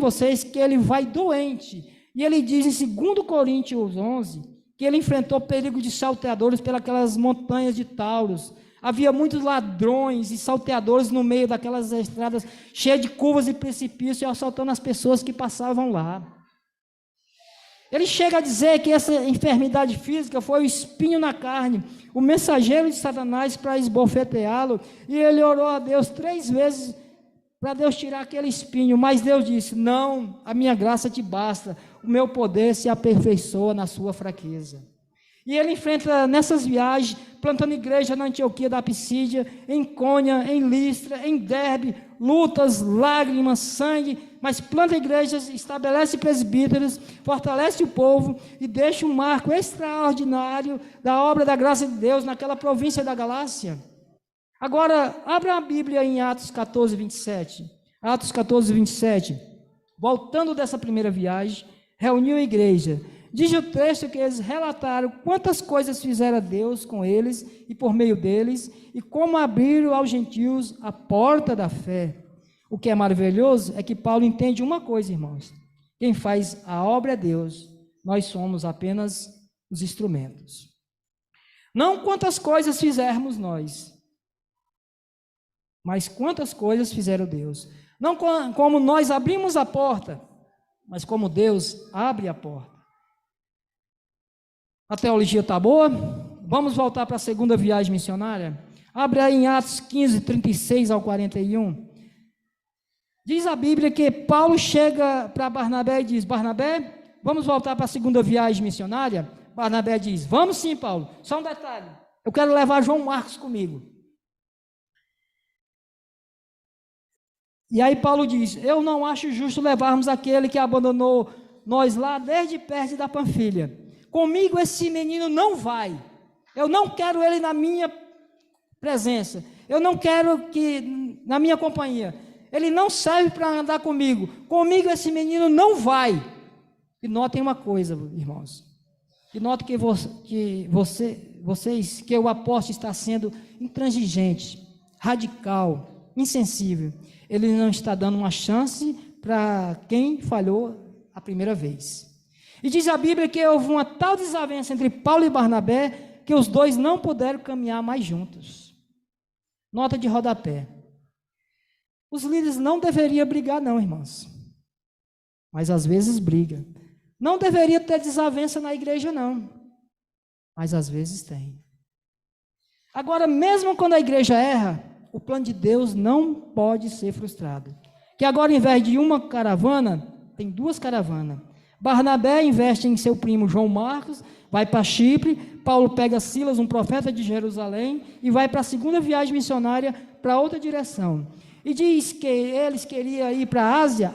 vocês que ele vai doente. E ele diz em 2 Coríntios 11, que ele enfrentou perigo de salteadores pelas montanhas de Taurus. Havia muitos ladrões e salteadores no meio daquelas estradas cheias de curvas e precipícios, assaltando as pessoas que passavam lá. Ele chega a dizer que essa enfermidade física foi o espinho na carne, o mensageiro de Satanás para esbofeteá-lo, e ele orou a Deus 3 vezes para Deus tirar aquele espinho, mas Deus disse: não, a minha graça te basta, o meu poder se aperfeiçoa na sua fraqueza. E ele enfrenta nessas viagens, plantando igreja na Antioquia da Pisídia, em Icônia, em Listra, em Derbe, lutas, lágrimas, sangue, mas planta igrejas, estabelece presbíteros, fortalece o povo e deixa um marco extraordinário da obra da graça de Deus naquela província da Galácia. Agora, abra a Bíblia em Atos 14, 27. Atos 14, 27. Voltando dessa primeira viagem, reuniu a igreja. Diz o texto que eles relataram quantas coisas fizeram Deus com eles e por meio deles, e como abriram aos gentios a porta da fé. O que é maravilhoso é que Paulo entende uma coisa, irmãos: quem faz a obra é Deus, nós somos apenas os instrumentos. Não quantas coisas fizermos nós, mas quantas coisas fizeram Deus. Não como nós abrimos a porta, mas como Deus abre a porta. A teologia está boa? Vamos voltar para a segunda viagem missionária? Abre aí em Atos 15, 36 ao 41. Diz a Bíblia que Paulo chega para Barnabé e diz: Barnabé, vamos voltar para a segunda viagem missionária? Barnabé diz: vamos sim, Paulo. Só um detalhe, eu quero levar João Marcos comigo. E aí Paulo diz: eu não acho justo levarmos aquele que abandonou nós lá desde perto da Panfilha. Comigo esse menino não vai. Eu não quero ele na minha presença. Eu não quero que na minha companhia. Ele não serve para andar comigo. Comigo esse menino não vai. E notem uma coisa, irmãos. E notem vocês, que o apóstolo está sendo intransigente, radical, insensível. Ele não está dando uma chance para quem falhou a primeira vez. E diz a Bíblia que houve uma tal desavença entre Paulo e Barnabé que os dois não puderam caminhar mais juntos. Nota de rodapé. Os líderes não deveriam brigar não, irmãos. Mas às vezes briga. Não deveria ter desavença na igreja não. Mas às vezes tem. Agora, mesmo quando a igreja erra, o plano de Deus não pode ser frustrado. Que agora, em vez de uma caravana, tem duas caravanas. Barnabé investe em seu primo João Marcos, vai para Chipre. Paulo pega Silas, um profeta de Jerusalém, e vai para a segunda viagem missionária para outra direção. E diz que eles queriam ir para a Ásia,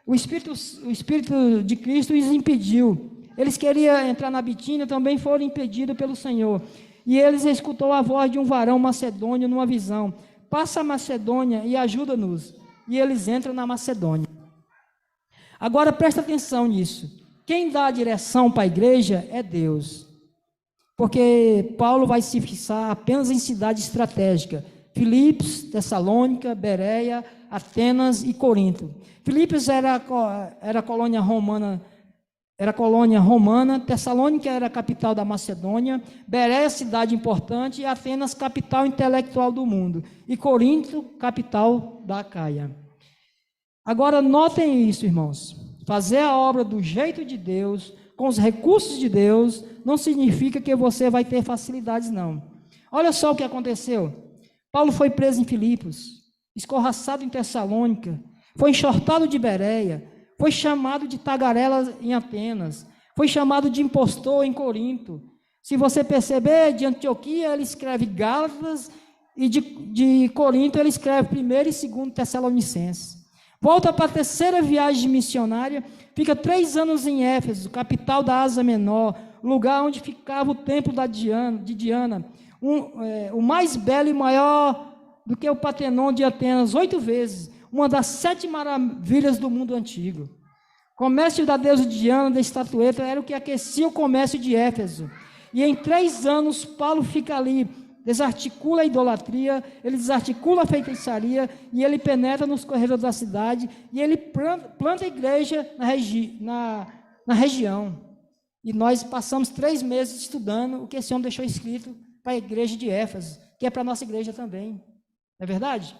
o Espírito de Cristo os impediu. Eles queriam entrar na Bitínia, também foram impedidos pelo Senhor. E eles escutou a voz de um varão macedônio numa visão: passa a Macedônia e ajuda-nos. E eles entram na Macedônia. Agora presta atenção nisso. Quem dá a direção para a igreja é Deus. Porque Paulo vai se fixar apenas em cidade estratégica: Filipos, Tessalônica, Bereia, Atenas e Corinto. Filipos era colônia romana. Tessalônica era a capital da Macedônia, Bereia, cidade importante, e Atenas, capital intelectual do mundo, e Corinto, capital da Acaia. Agora, notem isso, irmãos. Fazer a obra do jeito de Deus, com os recursos de Deus, não significa que você vai ter facilidades, não. Olha só o que aconteceu. Paulo foi preso em Filipos, escorraçado em Tessalônica, foi enxortado de Bereia, foi chamado de tagarela em Atenas, foi chamado de impostor em Corinto. Se você perceber, de Antioquia ele escreve Gálatas, e de Corinto ele escreve 1º e 2º Tessalonicenses. Volta para a terceira viagem missionária, fica 3 anos em Éfeso, capital da Ásia Menor, lugar onde ficava o templo de Diana, o mais belo e maior do que o Partenon de Atenas, 8 vezes, uma das 7 maravilhas do mundo antigo. O comércio da deusa Diana, da estatueta, era o que aquecia o comércio de Éfeso. E em 3 anos, Paulo fica ali, desarticula a idolatria, ele desarticula a feitiçaria, e ele penetra nos corredores da cidade, e ele planta a igreja na região. E nós passamos 3 meses estudando o que esse homem deixou escrito para a igreja de Éfeso, que é para a nossa igreja também. Não é verdade?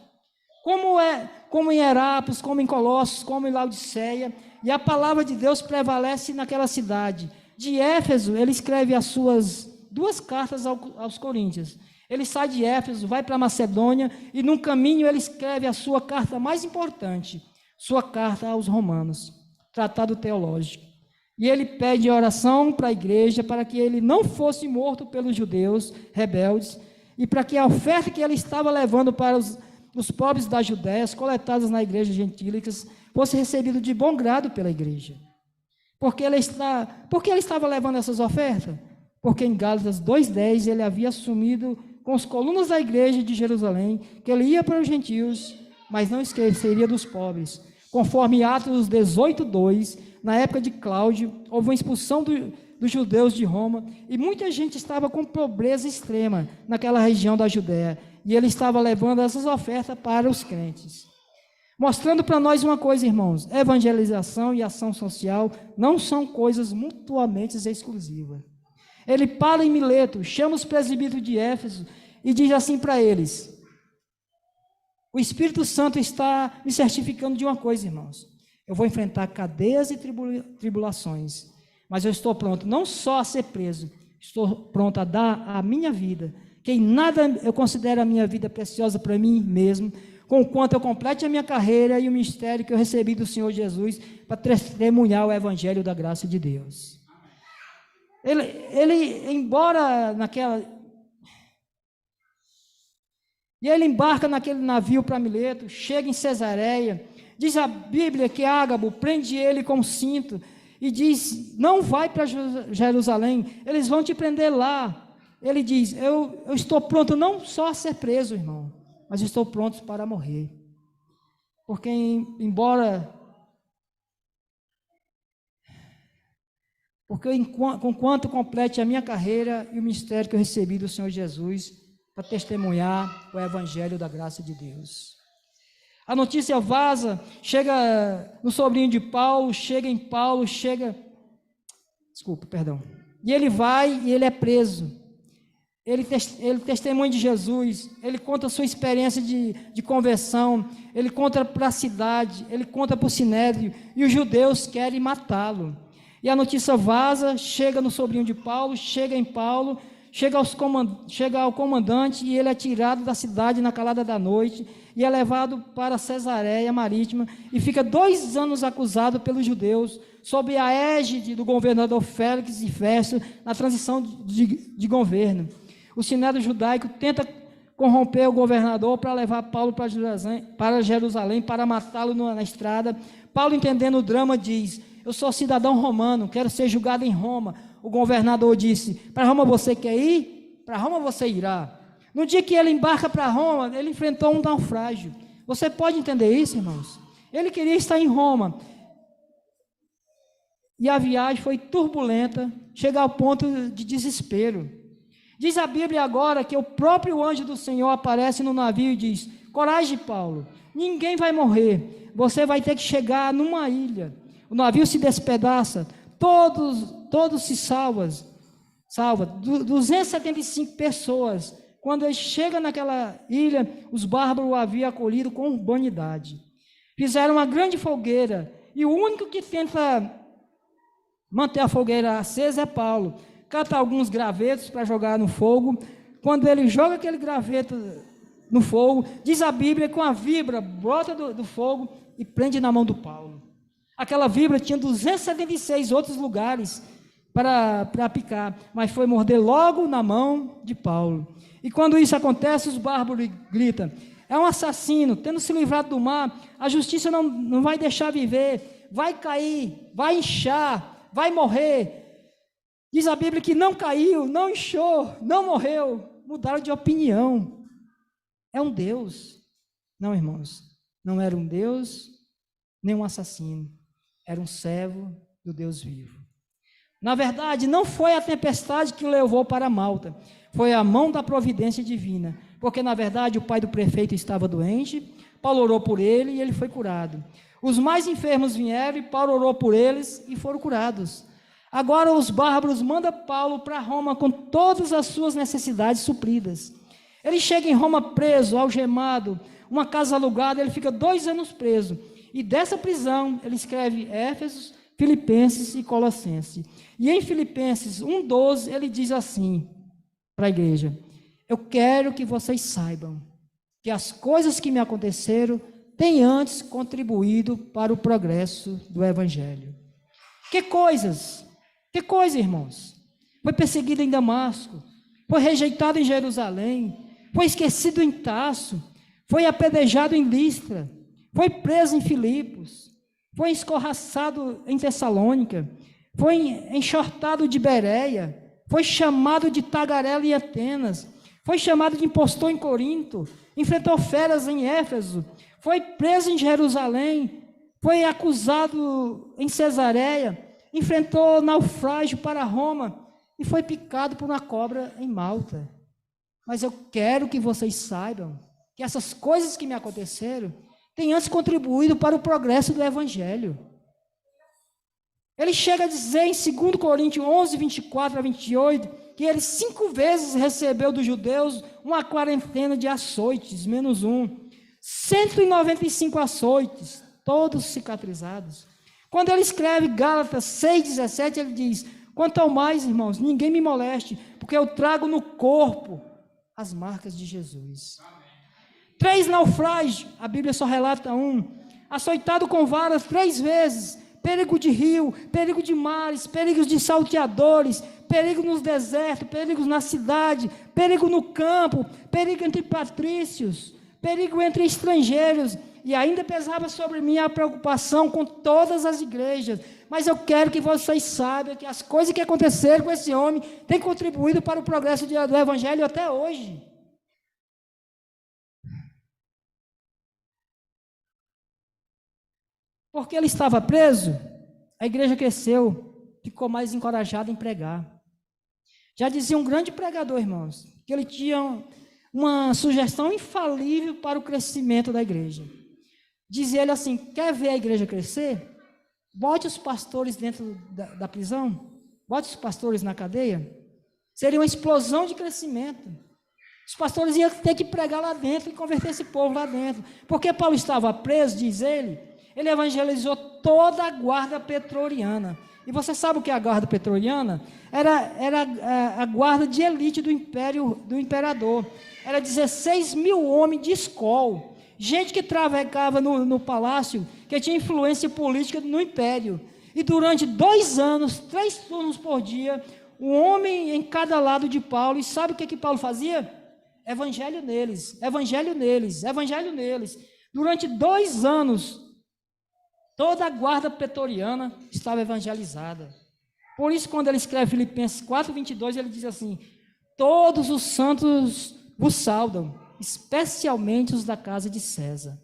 Como em Herápolis, como em Colossos, como em Laodiceia, e a palavra de Deus prevalece naquela cidade. De Éfeso, ele escreve as suas 2 cartas aos Coríntios. Ele sai de Éfeso, vai para Macedônia, e no caminho ele escreve a sua carta mais importante, sua carta aos Romanos, tratado teológico. E ele pede oração para a igreja, para que ele não fosse morto pelos judeus rebeldes, e para que a oferta que ele estava levando para os pobres da Judéia, coletadas na igreja gentílicas, fosse recebido de bom grado pela igreja. Por que ele estava levando essas ofertas? Porque em Gálatas 2,10 ele havia assumido com os colunas da igreja de Jerusalém que ele ia para os gentios, mas não esqueceria dos pobres. Conforme Atos 18,2, na época de Cláudio, houve uma expulsão dos judeus de Roma, e muita gente estava com pobreza extrema naquela região da Judéia, e ele estava levando essas ofertas para os crentes. Mostrando para nós uma coisa, irmãos: evangelização e ação social não são coisas mutuamente exclusivas. Ele para em Mileto, chama os presbíteros de Éfeso e diz assim para eles: o Espírito Santo está me certificando de uma coisa, irmãos: eu vou enfrentar cadeias e tribulações, mas eu estou pronto não só a ser preso, estou pronto a dar a minha vida, que em nada eu considero a minha vida preciosa para mim mesmo, conquanto eu complete a minha carreira e o ministério que eu recebi do Senhor Jesus para testemunhar o evangelho da graça de Deus. Ele embora naquela... E ele embarca naquele navio para Mileto, chega em Cesareia, diz a Bíblia que Ágabo prende ele com cinto e diz, não vai para Jerusalém, eles vão te prender lá. Ele diz, eu estou pronto não só a ser preso, irmão, mas estou pronto para morrer. Porque enquanto complete a minha carreira e o ministério que eu recebi do Senhor Jesus, para testemunhar o evangelho da graça de Deus. A notícia vaza, chega no sobrinho de Paulo, e ele vai e ele é preso. Ele testemunha de Jesus, ele conta a sua experiência de conversão, ele conta para a cidade, ele conta para o sinédrio, e os judeus querem matá-lo. E a notícia vaza, chega no sobrinho de Paulo, chega em Paulo, chega ao comandante, e ele é tirado da cidade na calada da noite, e é levado para Cesareia Marítima, e fica 2 anos acusado pelos judeus, sob a égide do governador Félix e Festo, na transição de governo. O sinédrio judaico tenta corromper o governador para levar Paulo para Jerusalém, para matá-lo na estrada. Paulo, entendendo o drama, diz, eu sou cidadão romano, quero ser julgado em Roma. O governador disse, para Roma você quer ir? Para Roma você irá. No dia que ele embarca para Roma, ele enfrentou um naufrágio. Você pode entender isso, irmãos? Ele queria estar em Roma. E a viagem foi turbulenta, chega ao ponto de desespero. Diz a Bíblia agora que o próprio anjo do Senhor aparece no navio e diz, coragem, Paulo, ninguém vai morrer, você vai ter que chegar numa ilha. O navio se despedaça, todos se salva, 275 pessoas. Quando ele chega naquela ilha, os bárbaros o haviam acolhido com urbanidade. Fizeram uma grande fogueira, e o único que tenta manter a fogueira acesa é Paulo. Cata alguns gravetos para jogar no fogo. Quando ele joga aquele graveto no fogo, diz a Bíblia que uma vibra brota do fogo e prende na mão do Paulo. Aquela vibra tinha 276 outros lugares para picar, mas foi morder logo na mão de Paulo. E quando isso acontece, os bárbaros gritam, é um assassino, tendo se livrado do mar, a justiça não vai deixar viver, vai cair, vai inchar, vai morrer. Diz a Bíblia que não caiu, não inchou, não morreu, mudaram de opinião. É um Deus. Não, irmãos, não era um Deus, nem um assassino, era um servo do Deus vivo. Na verdade, não foi a tempestade que o levou para Malta, foi a mão da providência divina, porque na verdade o pai do prefeito estava doente, Paulo orou por ele e ele foi curado. Os mais enfermos vieram e Paulo orou por eles e foram curados. Agora os bárbaros mandam Paulo para Roma com todas as suas necessidades supridas. Ele chega em Roma preso, algemado, uma casa alugada, ele fica 2 anos preso. E dessa prisão ele escreve Éfeso, Filipenses e Colossenses. E em Filipenses 1:12 ele diz assim para a igreja, eu quero que vocês saibam que as coisas que me aconteceram têm antes contribuído para o progresso do Evangelho. Que coisas? Que coisa, irmãos? Foi perseguido em Damasco, foi rejeitado em Jerusalém, foi esquecido em Tarso, foi apedrejado em Listra, foi preso em Filipos, foi escorraçado em Tessalônica, foi enxortado de Bereia, foi chamado de tagarela em Atenas, foi chamado de impostor em Corinto, enfrentou feras em Éfeso, foi preso em Jerusalém, foi acusado em Cesareia, enfrentou naufrágio para Roma e foi picado por uma cobra em Malta. Mas eu quero que vocês saibam que essas coisas que me aconteceram têm antes contribuído para o progresso do Evangelho. Ele chega a dizer em 2 Coríntios 11, 24 a 28, que ele 5 vezes recebeu dos judeus uma quarentena de açoites, menos um. 195 açoites, todos cicatrizados. Quando ele escreve Gálatas 6,17, ele diz: quanto ao mais, irmãos, ninguém me moleste, porque eu trago no corpo as marcas de Jesus. 3 naufrágios, a Bíblia só relata um, açoitado com varas 3 vezes, perigo de rio, perigo de mares, perigos de salteadores, perigo nos desertos, perigos na cidade, perigo no campo, perigo entre patrícios, perigo entre estrangeiros, e ainda pesava sobre mim a preocupação com todas as igrejas. Mas eu quero que vocês saibam que as coisas que aconteceram com esse homem têm contribuído para o progresso do Evangelho até hoje. Porque ele estava preso, a igreja cresceu, ficou mais encorajada em pregar. Já dizia um grande pregador, irmãos, que ele tinha uma sugestão infalível para o crescimento da igreja. Dizia ele assim: quer ver a igreja crescer? Bote os pastores dentro da prisão, bote os pastores na cadeia. Seria uma explosão de crescimento. Os pastores iam ter que pregar lá dentro e converter esse povo lá dentro. Porque Paulo estava preso, diz ele evangelizou toda a guarda pretoriana. E você sabe o que é a guarda pretoriana? Era a guarda de elite do império, do imperador. Era 16 mil homens de escol. Gente que travegava no palácio, que tinha influência política no império. E durante 2 anos, 3 turnos por dia, um homem em cada lado de Paulo. E sabe o que Paulo fazia? Evangelho neles, evangelho neles, evangelho neles. Durante 2 anos, toda a guarda pretoriana estava evangelizada. Por isso, quando ele escreve Filipenses 4:22, ele diz assim: todos os santos vos saudam, especialmente os da casa de César.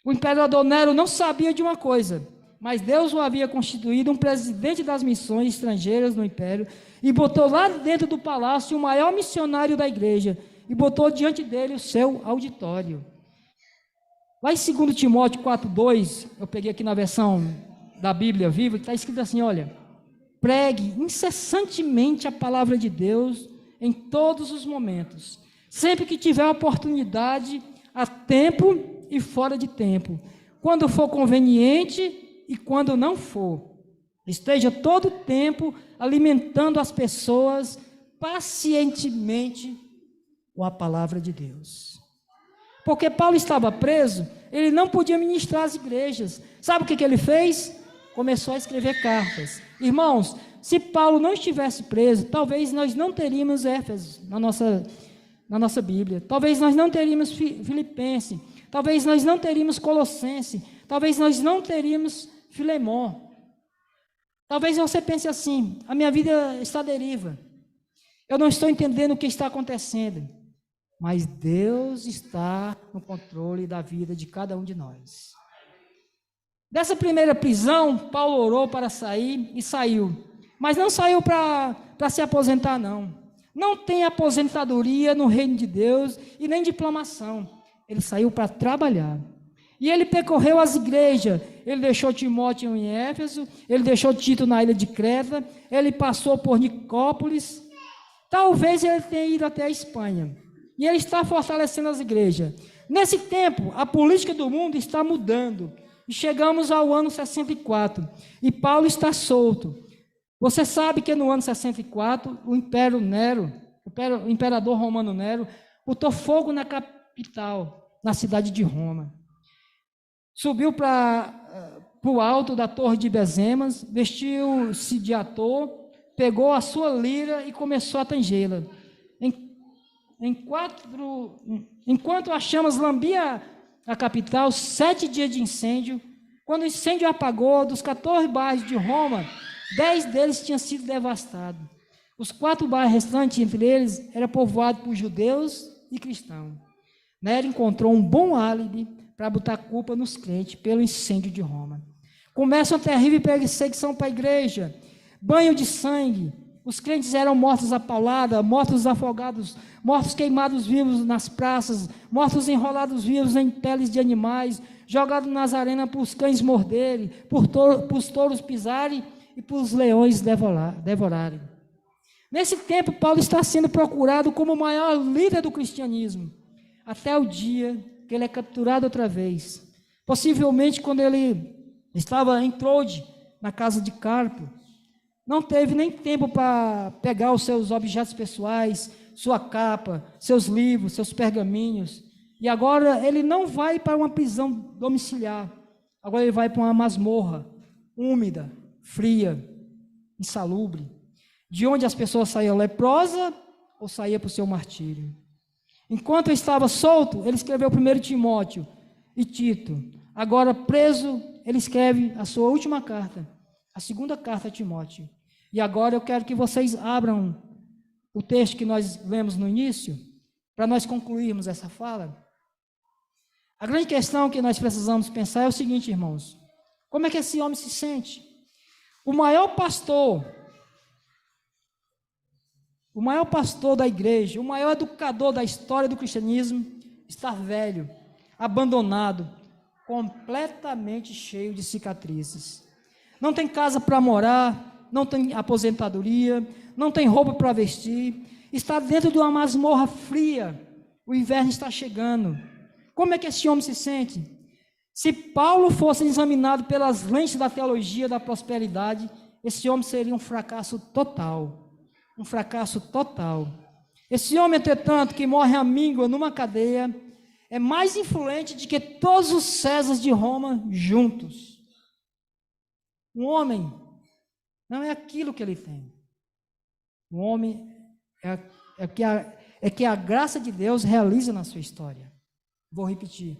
O imperador Nero não sabia de uma coisa, mas Deus o havia constituído um presidente das missões estrangeiras no império, e botou lá dentro do palácio o maior missionário da igreja, e botou diante dele o seu auditório. Lá em 2 Timóteo 4:2, eu peguei aqui na versão da Bíblia Viva, está escrito assim: olha, pregue incessantemente a palavra de Deus em todos os momentos, sempre que tiver oportunidade, a tempo e fora de tempo, quando for conveniente e quando não for. Esteja todo o tempo alimentando as pessoas pacientemente com a palavra de Deus. Porque Paulo estava preso, ele não podia ministrar às igrejas. Sabe o que ele fez? Começou a escrever cartas. Irmãos, se Paulo não estivesse preso, talvez nós não teríamos Éfeso na nossa Bíblia. Talvez nós não teríamos Filipenses. Talvez nós não teríamos Colossenses. Talvez nós não teríamos Filemon. Talvez você pense assim: a minha vida está à deriva. Eu não estou entendendo o que está acontecendo. Mas Deus está no controle da vida de cada um de nós. Dessa primeira prisão, Paulo orou para sair e saiu. Mas não saiu para se aposentar, não. Não tem aposentadoria no reino de Deus e nem diplomação. Ele saiu para trabalhar. E ele percorreu as igrejas. Ele deixou Timóteo em Éfeso, ele deixou Tito na ilha de Creta, ele passou por Nicópolis. Talvez ele tenha ido até a Espanha. E ele está fortalecendo as igrejas. Nesse tempo, a política do mundo está mudando. E chegamos ao ano 64. E Paulo está solto. Você sabe que no ano 64, o imperador romano Nero, botou fogo na capital, na cidade de Roma. Subiu para o alto da torre de Bezemas, vestiu-se de ator, pegou a sua lira e começou a tangê-la. Enquanto as chamas lambiam a capital, 7 dias de incêndio. Quando o incêndio apagou, dos 14 bairros de Roma, 10 deles tinham sido devastados. Os 4 bairros restantes, entre eles, eram povoados por judeus e cristãos. Nero encontrou um bom álibi para botar culpa nos crentes pelo incêndio de Roma. Começa uma terrível perseguição para a igreja, banho de sangue. Os crentes eram mortos a paulada, mortos afogados, mortos queimados vivos nas praças, mortos enrolados vivos em peles de animais, jogados nas arenas para os cães morderem, para os touros pisarem e para os leões devorarem. Nesse tempo, Paulo está sendo procurado como o maior líder do cristianismo, até o dia que ele é capturado outra vez. Possivelmente quando ele Estava em Troade, na casa de Carpo. Não teve nem tempo para pegar os seus objetos pessoais, sua capa, seus livros, seus pergaminhos. E agora ele não vai para uma prisão domiciliar. Agora ele vai para uma masmorra, úmida, fria, insalubre, de onde as pessoas saíam leprosas ou saíam para o seu martírio. Enquanto eu estava solto, ele escreveu 1 Timóteo e Tito. Agora preso, ele escreve a sua última carta, a segunda carta a Timóteo. E agora eu quero que vocês abram o texto que nós lemos no início, para nós concluirmos essa fala. A grande questão que nós precisamos pensar é o seguinte, irmãos: como é que esse homem se sente? O maior pastor da igreja, o maior educador da história do cristianismo, está velho, abandonado, completamente cheio de cicatrizes. Não tem casa para morar, não tem aposentadoria, não tem roupa para vestir, está dentro de uma masmorra fria, o inverno está chegando. Como é que esse homem se sente? Se Paulo fosse examinado pelas lentes da teologia da prosperidade, esse homem seria um fracasso total. Um fracasso total. Esse homem, entretanto, que morre à míngua numa cadeia, é mais influente do que todos os Césares de Roma juntos. Um homem não é aquilo que ele tem. Um homem é que a graça de Deus realiza na sua história. Vou repetir.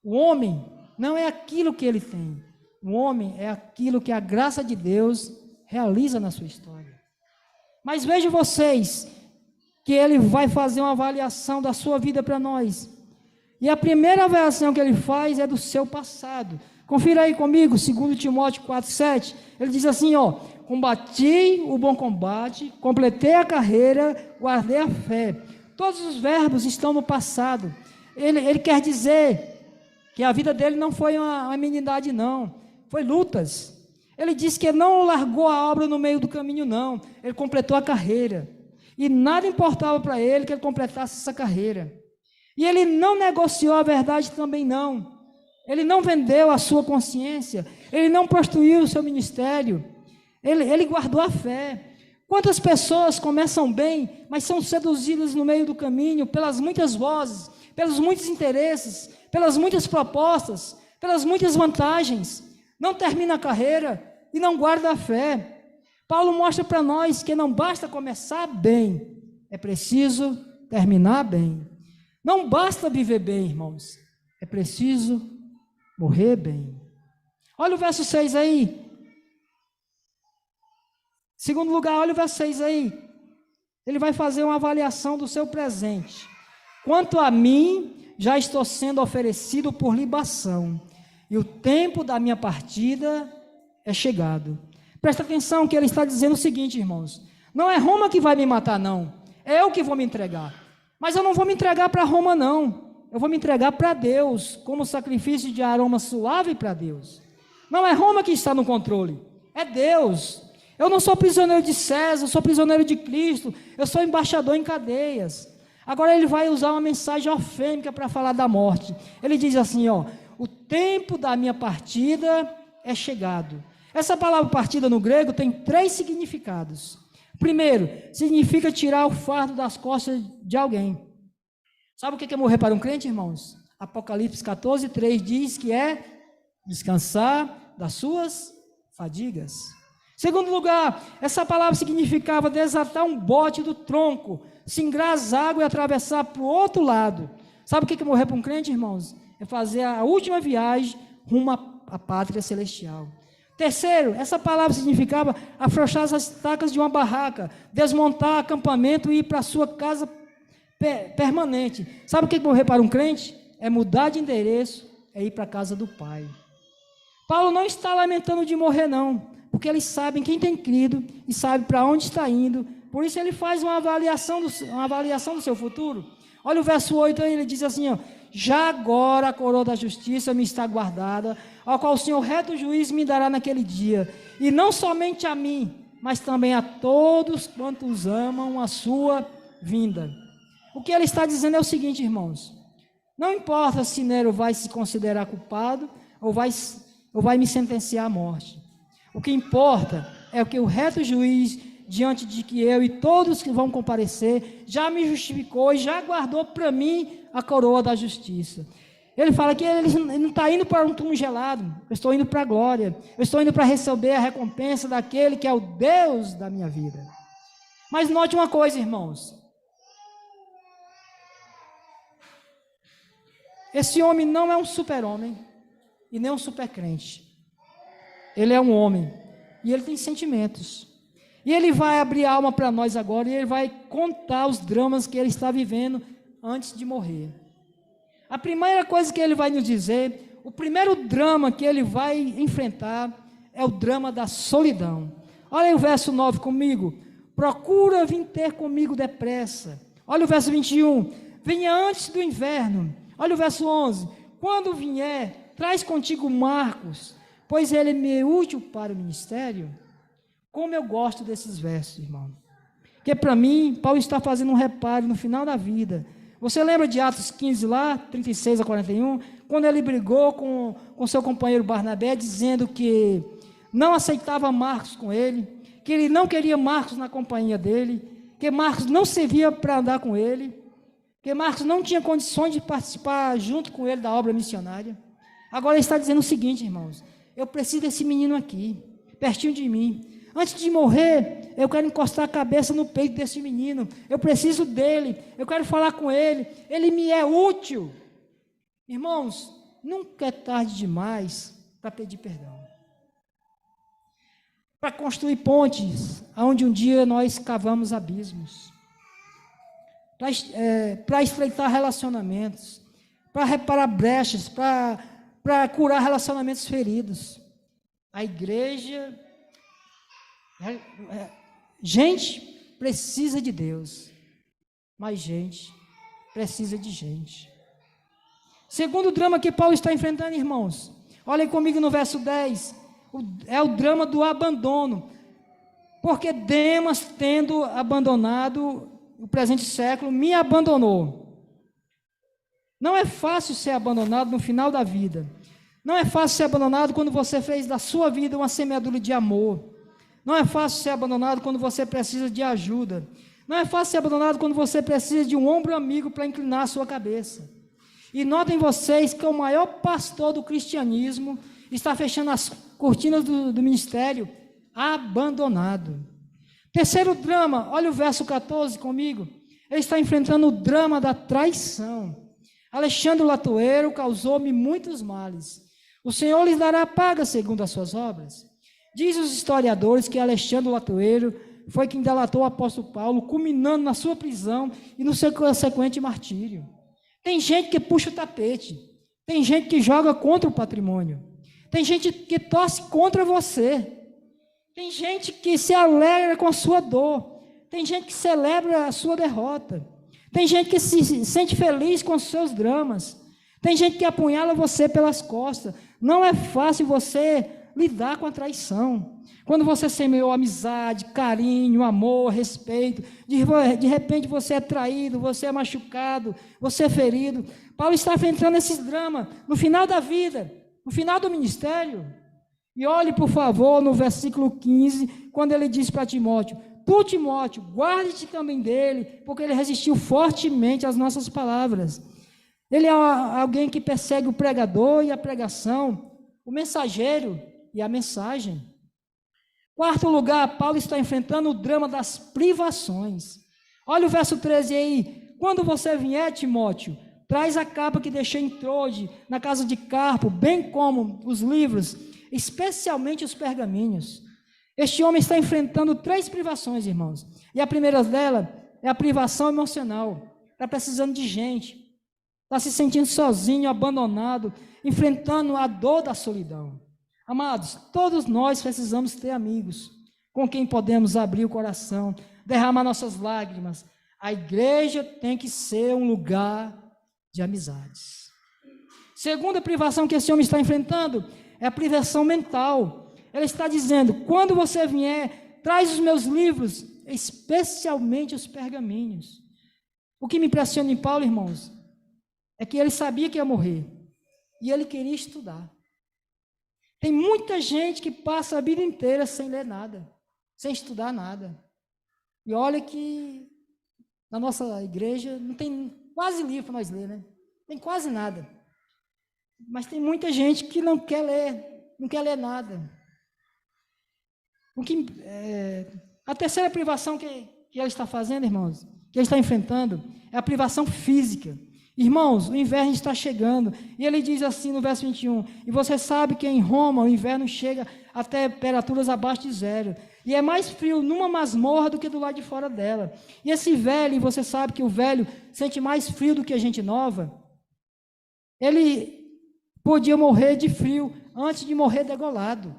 O homem não é aquilo que ele tem. O homem é aquilo que a graça de Deus realiza na sua história. Mas vejam vocês que ele vai fazer uma avaliação da sua vida para nós. E a primeira avaliação que ele faz é do seu passado. Confira aí comigo, 2 Timóteo 4,7. Ele diz assim, combati o bom combate, completei a carreira, guardei a fé. Todos os verbos estão no passado. Ele quer dizer que a vida dele não foi uma meninidade, não. Foi lutas. Ele disse que não largou a obra no meio do caminho, não. Ele completou a carreira. E nada importava para ele que ele completasse essa carreira. E ele não negociou a verdade também, não. Ele não vendeu a sua consciência. Ele não prostituiu o seu ministério. Ele guardou a fé. Quantas pessoas começam bem, mas são seduzidas no meio do caminho pelas muitas vozes, pelos muitos interesses, pelas muitas propostas, pelas muitas vantagens. Não termina a carreira e não guarda a fé. Paulo mostra para nós que não basta começar bem, é preciso terminar bem. Não basta viver bem, irmãos, é preciso morrer bem. Olha o verso 6 aí. Segundo lugar, olha o verso 6 aí. Ele vai fazer uma avaliação do seu presente. Quanto a mim, já estou sendo oferecido por libação, e o tempo da minha partida é chegado. Presta atenção que ele está dizendo o seguinte, irmãos: não é Roma que vai me matar, não. É eu que vou me entregar. Mas eu não vou me entregar para Roma, não. Eu vou me entregar para Deus, como sacrifício de aroma suave para Deus. Não é Roma que está no controle, é Deus. Eu não sou prisioneiro de César, eu sou prisioneiro de Cristo, eu sou embaixador em cadeias. Agora ele vai usar uma mensagem ofêmica para falar da morte. Ele diz assim, o tempo da minha partida é chegado. Essa palavra partida no grego tem 3 significados. Primeiro, significa tirar o fardo das costas de alguém. Sabe o que é morrer para um crente, irmãos? Apocalipse 14:3 diz que é descansar das suas fadigas. Segundo lugar, essa palavra significava desatar um bote do tronco, singrar as águas e atravessar para o outro lado. Sabe o que é morrer para um crente, irmãos? É fazer a última viagem rumo à pátria celestial. Terceiro, essa palavra significava afrouxar as estacas de uma barraca, desmontar acampamento e ir para a sua casa permanente. Sabe o que é morrer para um crente? É mudar de endereço, é ir para a casa do Pai. Paulo não está lamentando de morrer, não, porque eles sabem quem tem crido e sabe para onde está indo. Por isso ele faz uma avaliação do seu futuro. Olha o verso 8 aí, ele diz assim, já agora a coroa da justiça me está guardada, ao qual o Senhor reto juiz me dará naquele dia, e não somente a mim, mas também a todos quantos amam a sua vinda. O que ele está dizendo é o seguinte, irmãos: não importa se Nero vai se considerar culpado, ou vai ou vai me sentenciar à morte. O que importa é que o reto juiz, diante de que eu e todos que vão comparecer, já me justificou e já guardou para mim a coroa da justiça. Ele fala que ele não está indo para um túmulo gelado, eu estou indo para a glória, eu estou indo para receber a recompensa daquele que é o Deus da minha vida. Mas note uma coisa, irmãos, esse homem não é um super-homem e nem um super-crente, ele é um homem e ele tem sentimentos, e ele vai abrir a alma para nós agora e ele vai contar os dramas que ele está vivendo antes de morrer. A primeira coisa que ele vai nos dizer, o primeiro drama que ele vai enfrentar é o drama da solidão. Olha aí o verso 9 comigo. Procura vir ter comigo depressa. Olha o verso 21. Venha antes do inverno. Olha o verso 11. Quando vier, traz contigo Marcos, pois ele me é útil para o ministério. Como eu gosto desses versos, irmão. Porque para mim, Paulo está fazendo um reparo no final da vida. Você lembra de Atos 15 lá, 36 a 41, quando ele brigou com seu companheiro Barnabé, dizendo que não aceitava Marcos com ele, que ele não queria Marcos na companhia dele, que Marcos não servia para andar com ele, que Marcos não tinha condições de participar junto com ele da obra missionária. Agora ele está dizendo o seguinte, irmãos, eu preciso desse menino aqui, pertinho de mim. Antes de morrer, eu quero encostar a cabeça no peito desse menino. Eu preciso dele. Eu quero falar com ele. Ele me é útil. Irmãos, nunca é tarde demais para pedir perdão. Para construir pontes, onde um dia nós cavamos abismos. Para estreitar relacionamentos. Para reparar brechas. Para curar relacionamentos feridos. A igreja... Gente precisa de Deus, mas gente precisa de gente. Segundo drama que Paulo está enfrentando, irmãos, olhem comigo no verso 10, é o drama do abandono, porque Demas, tendo abandonado o presente século, me abandonou. Não é fácil ser abandonado no final da vida, não é fácil ser abandonado quando você fez da sua vida uma semeadura de amor. Não é fácil ser abandonado quando você precisa de ajuda. Não é fácil ser abandonado quando você precisa de um ombro amigo para inclinar a sua cabeça. E notem vocês que o maior pastor do cristianismo está fechando as cortinas do ministério, abandonado. Terceiro drama, olha o verso 14 comigo. Ele está enfrentando o drama da traição. Alexandre o latoeiro causou-me muitos males. O Senhor lhes dará paga segundo as suas obras. Diz os historiadores que Alexandre o latoeiro foi quem delatou o apóstolo Paulo, culminando na sua prisão e no seu consequente martírio. Tem gente que puxa o tapete, tem gente que joga contra o patrimônio, tem gente que torce contra você, tem gente que se alegra com a sua dor, tem gente que celebra a sua derrota, tem gente que se sente feliz com os seus dramas, tem gente que apunhala você pelas costas. Não é fácil você lidar com a traição. Quando você semeou amizade, carinho, amor, respeito, de repente você é traído, você é machucado, você é ferido. Paulo está enfrentando esses dramas no final da vida, no final do ministério. E olhe, por favor, no versículo 15, quando ele diz para Timóteo: tu, Timóteo, guarde-te também dele, porque ele resistiu fortemente às nossas palavras. Ele é alguém que persegue o pregador e a pregação, o mensageiro e a mensagem. Quarto lugar, Paulo está enfrentando o drama das privações. Olha o verso 13 aí. Quando você vier, Timóteo, traz a capa que deixei em Troade, na casa de Carpo, bem como os livros, especialmente os pergaminhos. Este homem está enfrentando 3 privações, irmãos. E a primeira dela é a privação emocional. Está precisando de gente. Está se sentindo sozinho, abandonado, enfrentando a dor da solidão. Amados, todos nós precisamos ter amigos com quem podemos abrir o coração, derramar nossas lágrimas. A igreja tem que ser um lugar de amizades. Segunda privação que esse homem está enfrentando é a privação mental. Ele está dizendo: quando você vier, traz os meus livros, especialmente os pergaminhos. O que me impressiona em Paulo, irmãos, é que ele sabia que ia morrer e ele queria estudar. Tem muita gente que passa a vida inteira sem ler nada, sem estudar nada. E olha que na nossa igreja não tem quase livro para nós ler, né? Tem quase nada. Mas tem muita gente que não quer ler nada. A terceira privação que ele está fazendo, irmãos, que ele está enfrentando, é a privação física. Irmãos, o inverno está chegando, e ele diz assim no verso 21, e você sabe que em Roma o inverno chega a temperaturas abaixo de zero, e é mais frio numa masmorra do que do lado de fora dela. E esse velho, e você sabe que o velho sente mais frio do que a gente nova, ele podia morrer de frio antes de morrer degolado.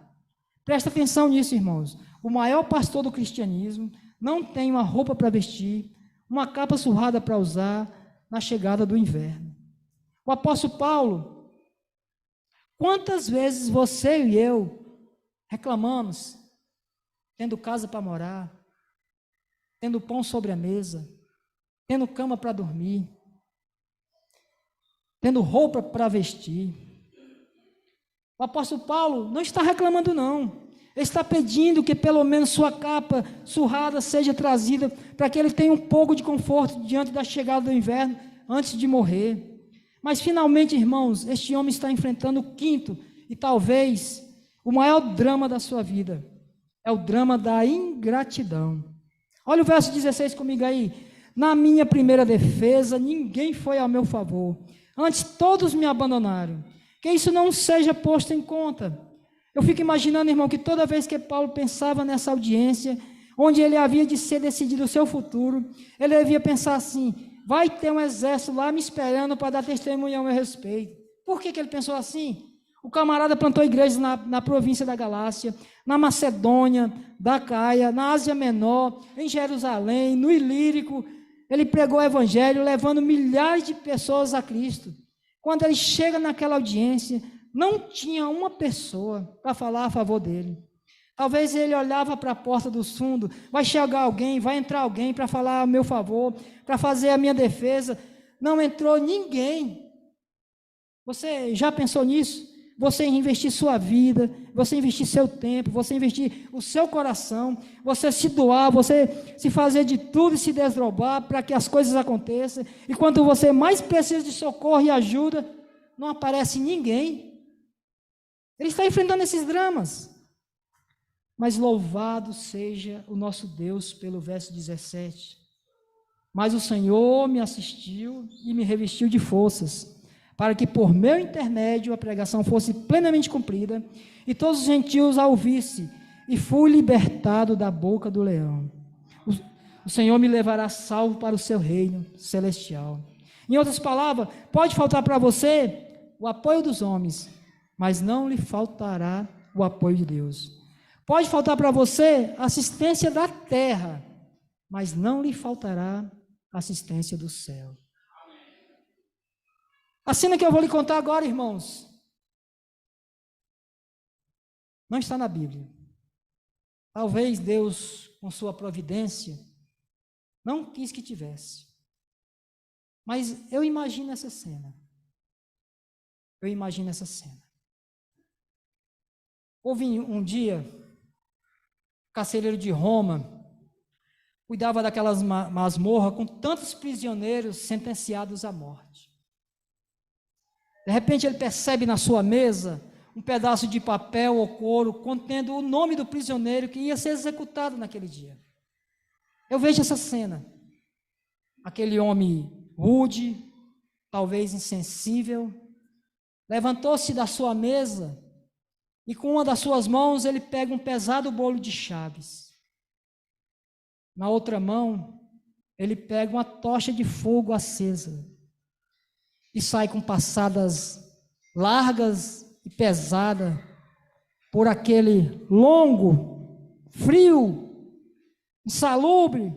Presta atenção nisso, irmãos. O maior pastor do cristianismo não tem uma roupa para vestir, uma capa surrada para usar na chegada do inverno. O apóstolo Paulo, quantas vezes você e eu reclamamos, tendo casa para morar, tendo pão sobre a mesa, tendo cama para dormir, tendo roupa para vestir. O apóstolo Paulo não está reclamando, não. Ele está pedindo que pelo menos sua capa surrada seja trazida para que ele tenha um pouco de conforto diante da chegada do inverno antes de morrer. Mas finalmente, irmãos, este homem está enfrentando o quinto e talvez o maior drama da sua vida. É o drama da ingratidão. Olha o verso 16 comigo aí. Na minha primeira defesa, ninguém foi ao meu favor. Antes todos me abandonaram. Que isso não seja posto em conta. Eu fico imaginando, irmão, que toda vez que Paulo pensava nessa audiência, onde ele havia de ser decidido o seu futuro, ele devia pensar assim, vai ter um exército lá me esperando para dar testemunho ao meu respeito. Por que ele pensou assim? O camarada plantou igrejas na província da Galácia, na Macedônia, da Caia, na Ásia Menor, em Jerusalém, no Ilírico. Ele pregou o evangelho, levando milhares de pessoas a Cristo. Quando ele chega naquela audiência, não tinha uma pessoa para falar a favor dele. Talvez ele olhava para a porta do fundo, vai chegar alguém, vai entrar alguém para falar a meu favor, para fazer a minha defesa. Não entrou ninguém. Você já pensou nisso? Você investir sua vida, você investir seu tempo, você investir o seu coração, você se doar, você se fazer de tudo e se desdobrar para que as coisas aconteçam. E quando você mais precisa de socorro e ajuda, não aparece ninguém. Ele está enfrentando esses dramas. Mas louvado seja o nosso Deus pelo verso 17. Mas o Senhor me assistiu e me revestiu de forças, para que por meu intermédio a pregação fosse plenamente cumprida, e todos os gentios a ouvissem, e fui libertado da boca do leão. O Senhor me levará salvo para o seu reino celestial. Em outras palavras, pode faltar para você o apoio dos homens, mas não lhe faltará o apoio de Deus. Pode faltar para você a assistência da terra, mas não lhe faltará a assistência do céu. A cena que eu vou lhe contar agora, irmãos, não está na Bíblia. Talvez Deus, com sua providência, não quis que tivesse. Mas eu imagino essa cena. Houve um dia, o carcereiro de Roma cuidava daquelas masmorras com tantos prisioneiros sentenciados à morte. De repente ele percebe na sua mesa um pedaço de papel ou couro contendo o nome do prisioneiro que ia ser executado naquele dia. Eu vejo essa cena. Aquele homem rude, talvez insensível, levantou-se da sua mesa e com uma das suas mãos ele pega um pesado bolo de chaves. Na outra mão, ele pega uma tocha de fogo acesa e sai com passadas largas e pesadas por aquele longo, frio, insalubre,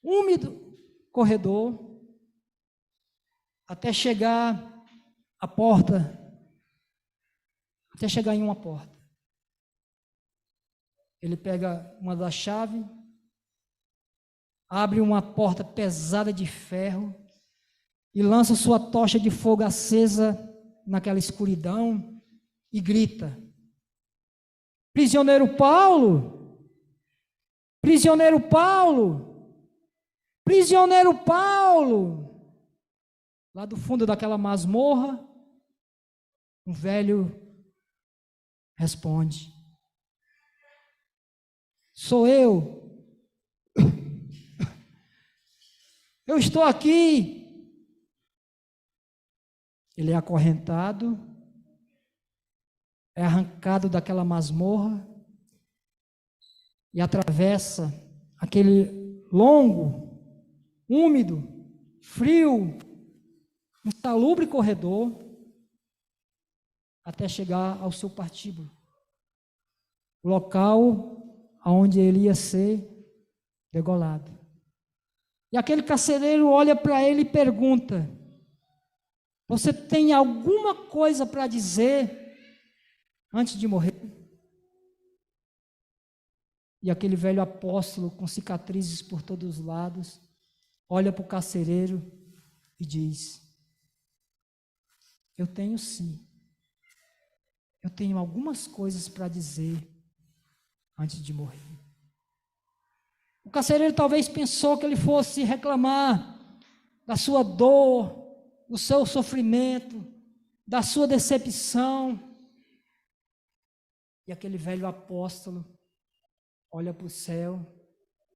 úmido corredor, até chegar à porta, até chegar em uma porta. Ele pega uma das chaves, abre uma porta pesada de ferro e lança sua tocha de fogo acesa naquela escuridão e grita: Prisioneiro Paulo, prisioneiro Paulo, prisioneiro Paulo. Lá do fundo daquela masmorra, um velho responde: sou eu. Eu estou aqui. Ele é acorrentado, é arrancado daquela masmorra e atravessa aquele longo, úmido, frio, insalubre corredor até chegar ao seu patíbulo, o local aonde ele ia ser degolado. E aquele carcereiro olha para ele e pergunta: você tem alguma coisa para dizer antes de morrer? E aquele velho apóstolo com cicatrizes por todos os lados olha para o carcereiro e diz: eu tenho sim. Eu tenho algumas coisas para dizer antes de morrer. O carcereiro talvez pensou que ele fosse reclamar da sua dor, do seu sofrimento, da sua decepção. E aquele velho apóstolo olha para o céu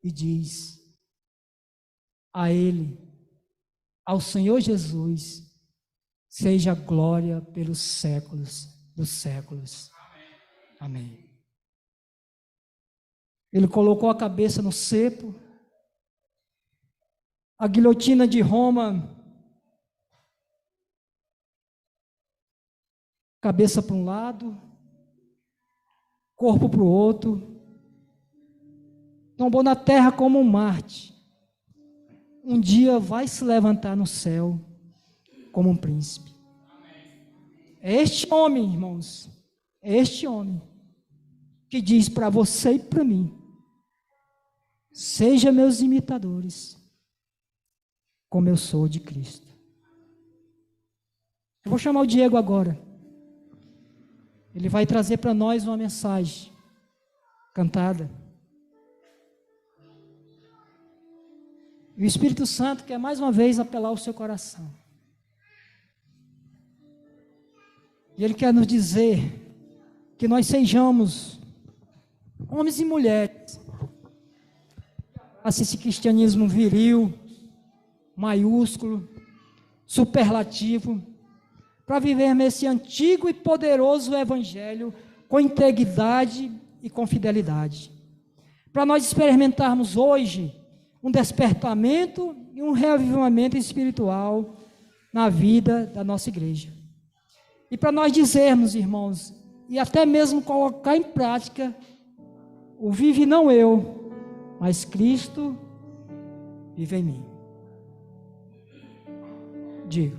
e diz: a Ele, ao Senhor Jesus, seja glória pelos séculos dos séculos. Amém. Ele colocou a cabeça no cepo, a guilhotina de Roma, cabeça para um lado, corpo para o outro, tombou na terra como um Marte. Um dia vai se levantar no céu como um príncipe. É este homem, irmãos, é este homem que diz para você e para mim: seja meus imitadores, como eu sou de Cristo. Eu vou chamar o Diego agora. Ele vai trazer para nós uma mensagem cantada. E o Espírito Santo quer mais uma vez apelar ao seu coração. E Ele quer nos dizer que nós sejamos homens e mulheres esse cristianismo viril, maiúsculo, superlativo, para vivermos esse antigo e poderoso evangelho com integridade e com fidelidade. Para nós experimentarmos hoje um despertamento e um reavivamento espiritual na vida da nossa igreja. E para nós dizermos, irmãos, e até mesmo colocar em prática o vive não eu, mas Cristo vive em mim. Digo.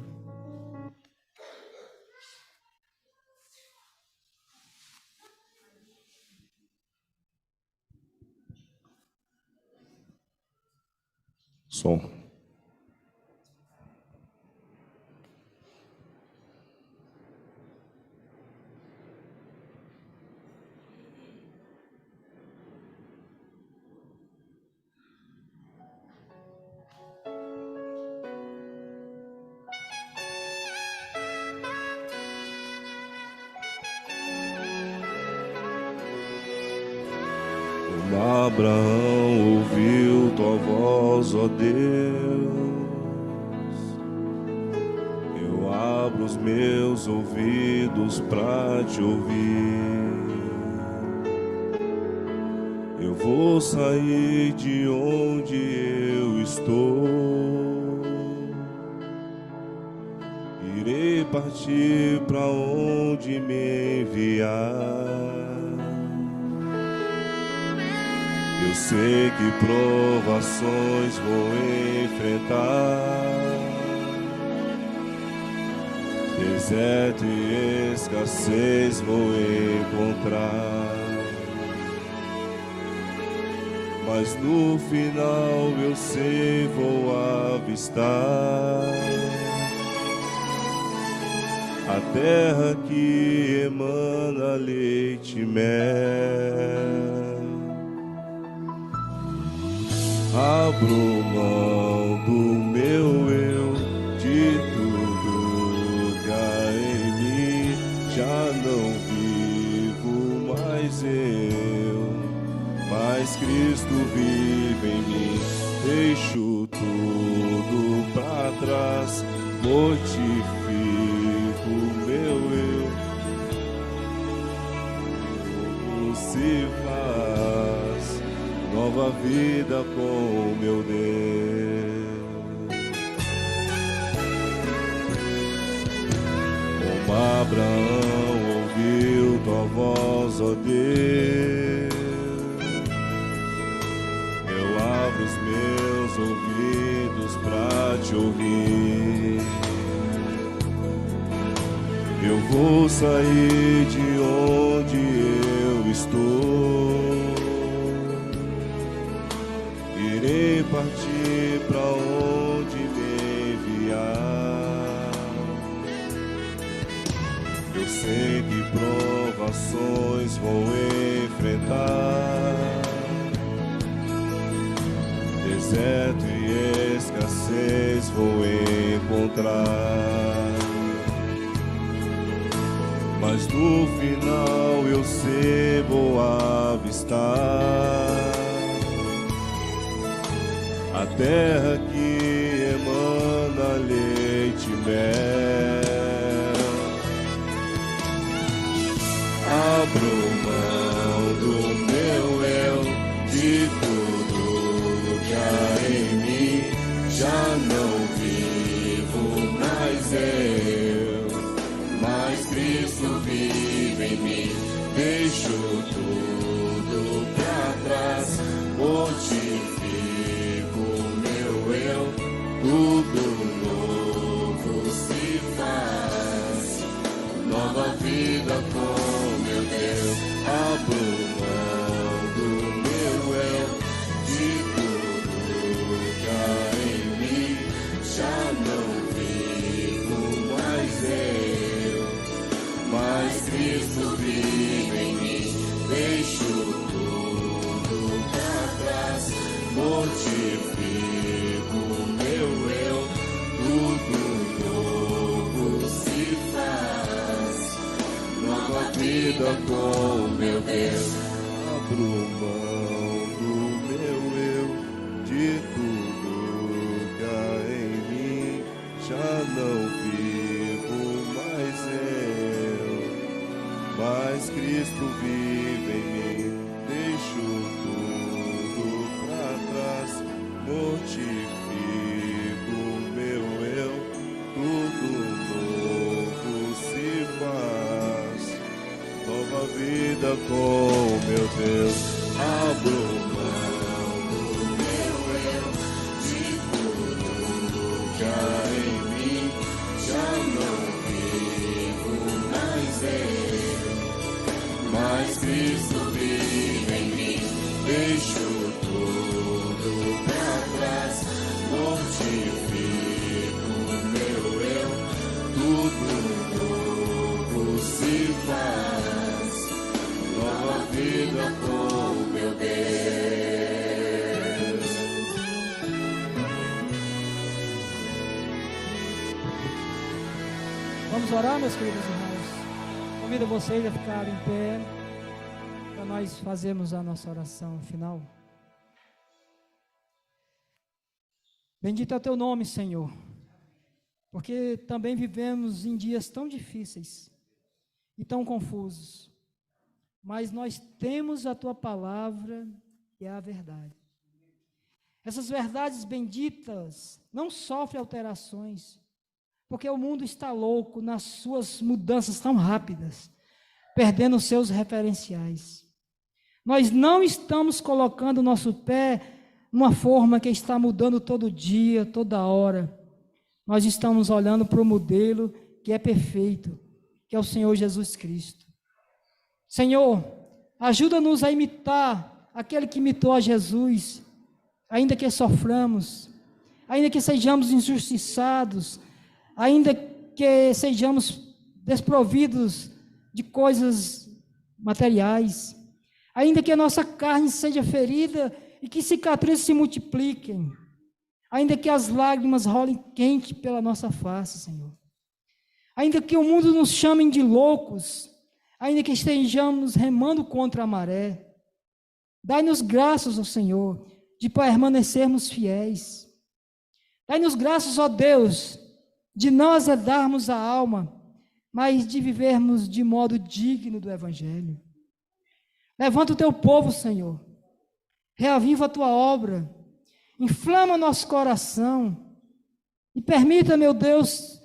Som. Abraão ouviu tua voz, ó Deus, eu abro os meus ouvidos para te ouvir. Eu vou sair de onde eu estou, irei partir para onde me enviar. Eu sei que provações vou enfrentar, deserto e escassez vou encontrar, mas no final eu sei vou avistar a terra que emana leite e mel. Abro mão do meu eu, de tudo que há em mim, já não vivo mais eu, mas Cristo vive em mim. Deixo tudo pra trás, mortifico meu eu, como se faz nova vida com meu Deus. Como Abraão ouviu tua voz, ó Deus, eu abro os meus ouvidos pra te ouvir. Eu vou sair de onde eu estou, irei partir pra onde me enviar. Eu sei que provações vou enfrentar, deserto e escassez vou encontrar, mas no final eu sei vou avistar a terra que emana leite e mel. Abro mão do meu eu, de tudo que há em mim, já não vivo mais eu, mas Cristo vive em mim. Deixo tudo pra trás, mortifico meu eu, tudo novo se faz, nova vida com meu Deus. Abro mão do meu eu, de tudo que há em mim, já não vivo mais eu, mas Cristo vive em mim. Deixo tudo pra trás, mortifico meu eu, tudo novo se faz, nova vida com meu Deus. Abro mão do meu eu, de tudo que há em mim, já não vivo mais eu, mas Cristo vive em mim. Deixo tudo pra trás, mortifico meu eu, tudo novo se faz, nova vida com meu Deus. Abro mão do meu eu, de tudo que há em mim, já não vivo mais eu, mas Cristo vive em mim. Deixo tudo pra trás, mortifico meu eu, tudo novo se faz, nova vida com meu Deus. Vamos orar, meus queridos irmãos. Convido vocês a ficarem em pé para nós fazermos a nossa oração final. Bendito é o teu nome, Senhor, porque também vivemos em dias tão difíceis e tão confusos, mas nós temos a tua palavra, que é a verdade. Essas verdades benditas não sofrem alterações, porque o mundo está louco nas suas mudanças tão rápidas, perdendo os seus referenciais. Nós não estamos colocando o nosso pé numa forma que está mudando todo dia, toda hora. Nós estamos olhando para o modelo que é perfeito, que é o Senhor Jesus Cristo. Senhor, ajuda-nos a imitar aquele que imitou a Jesus, ainda que soframos, ainda que sejamos injustiçados, ainda que sejamos desprovidos de coisas materiais, ainda que a nossa carne seja ferida e que cicatrizes se multipliquem, ainda que as lágrimas rolem quente pela nossa face, Senhor, ainda que o mundo nos chame de loucos, ainda que estejamos remando contra a maré, dai-nos graças, ó Senhor, de permanecermos fiéis. Dai-nos graças, ó Deus, de não azedarmos a alma, mas de vivermos de modo digno do Evangelho. Levanta o teu povo, Senhor. Reaviva a tua obra. Inflama nosso coração. E permita, meu Deus,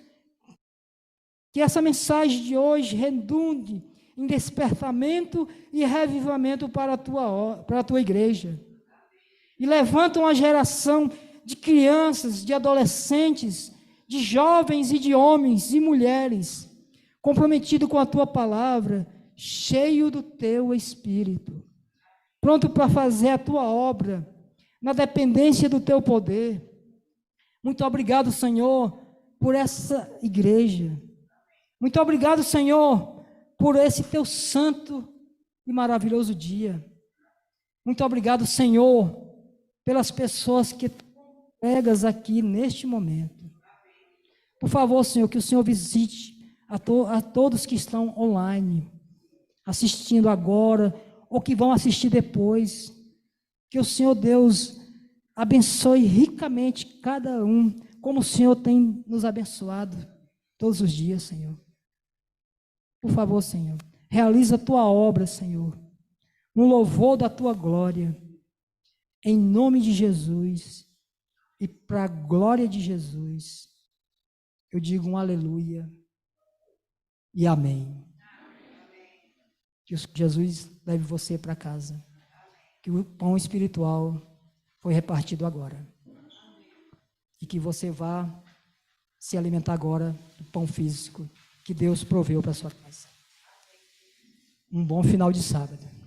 que essa mensagem de hoje redunde em despertamento e revivamento para a tua igreja. E levanta uma geração de crianças, de adolescentes, de jovens e de homens e mulheres, comprometido com a tua palavra, cheio do teu Espírito, pronto para fazer a tua obra, na dependência do teu poder. Muito obrigado, Senhor, por essa igreja. Muito obrigado, Senhor, por esse teu santo e maravilhoso dia. Muito obrigado, Senhor, pelas pessoas que pregas aqui neste momento. Por favor, Senhor, que o Senhor visite a todos que estão online, assistindo agora, ou que vão assistir depois. Que o Senhor Deus abençoe ricamente cada um, como o Senhor tem nos abençoado todos os dias, Senhor. Por favor, Senhor, realiza a tua obra, Senhor, no louvor da tua glória, em nome de Jesus, e para a glória de Jesus, eu digo um aleluia e amém. Que Jesus leve você para casa, que o pão espiritual foi repartido agora, e que você vá se alimentar agora do pão físico que Deus proveu para a sua casa. Um bom final de sábado.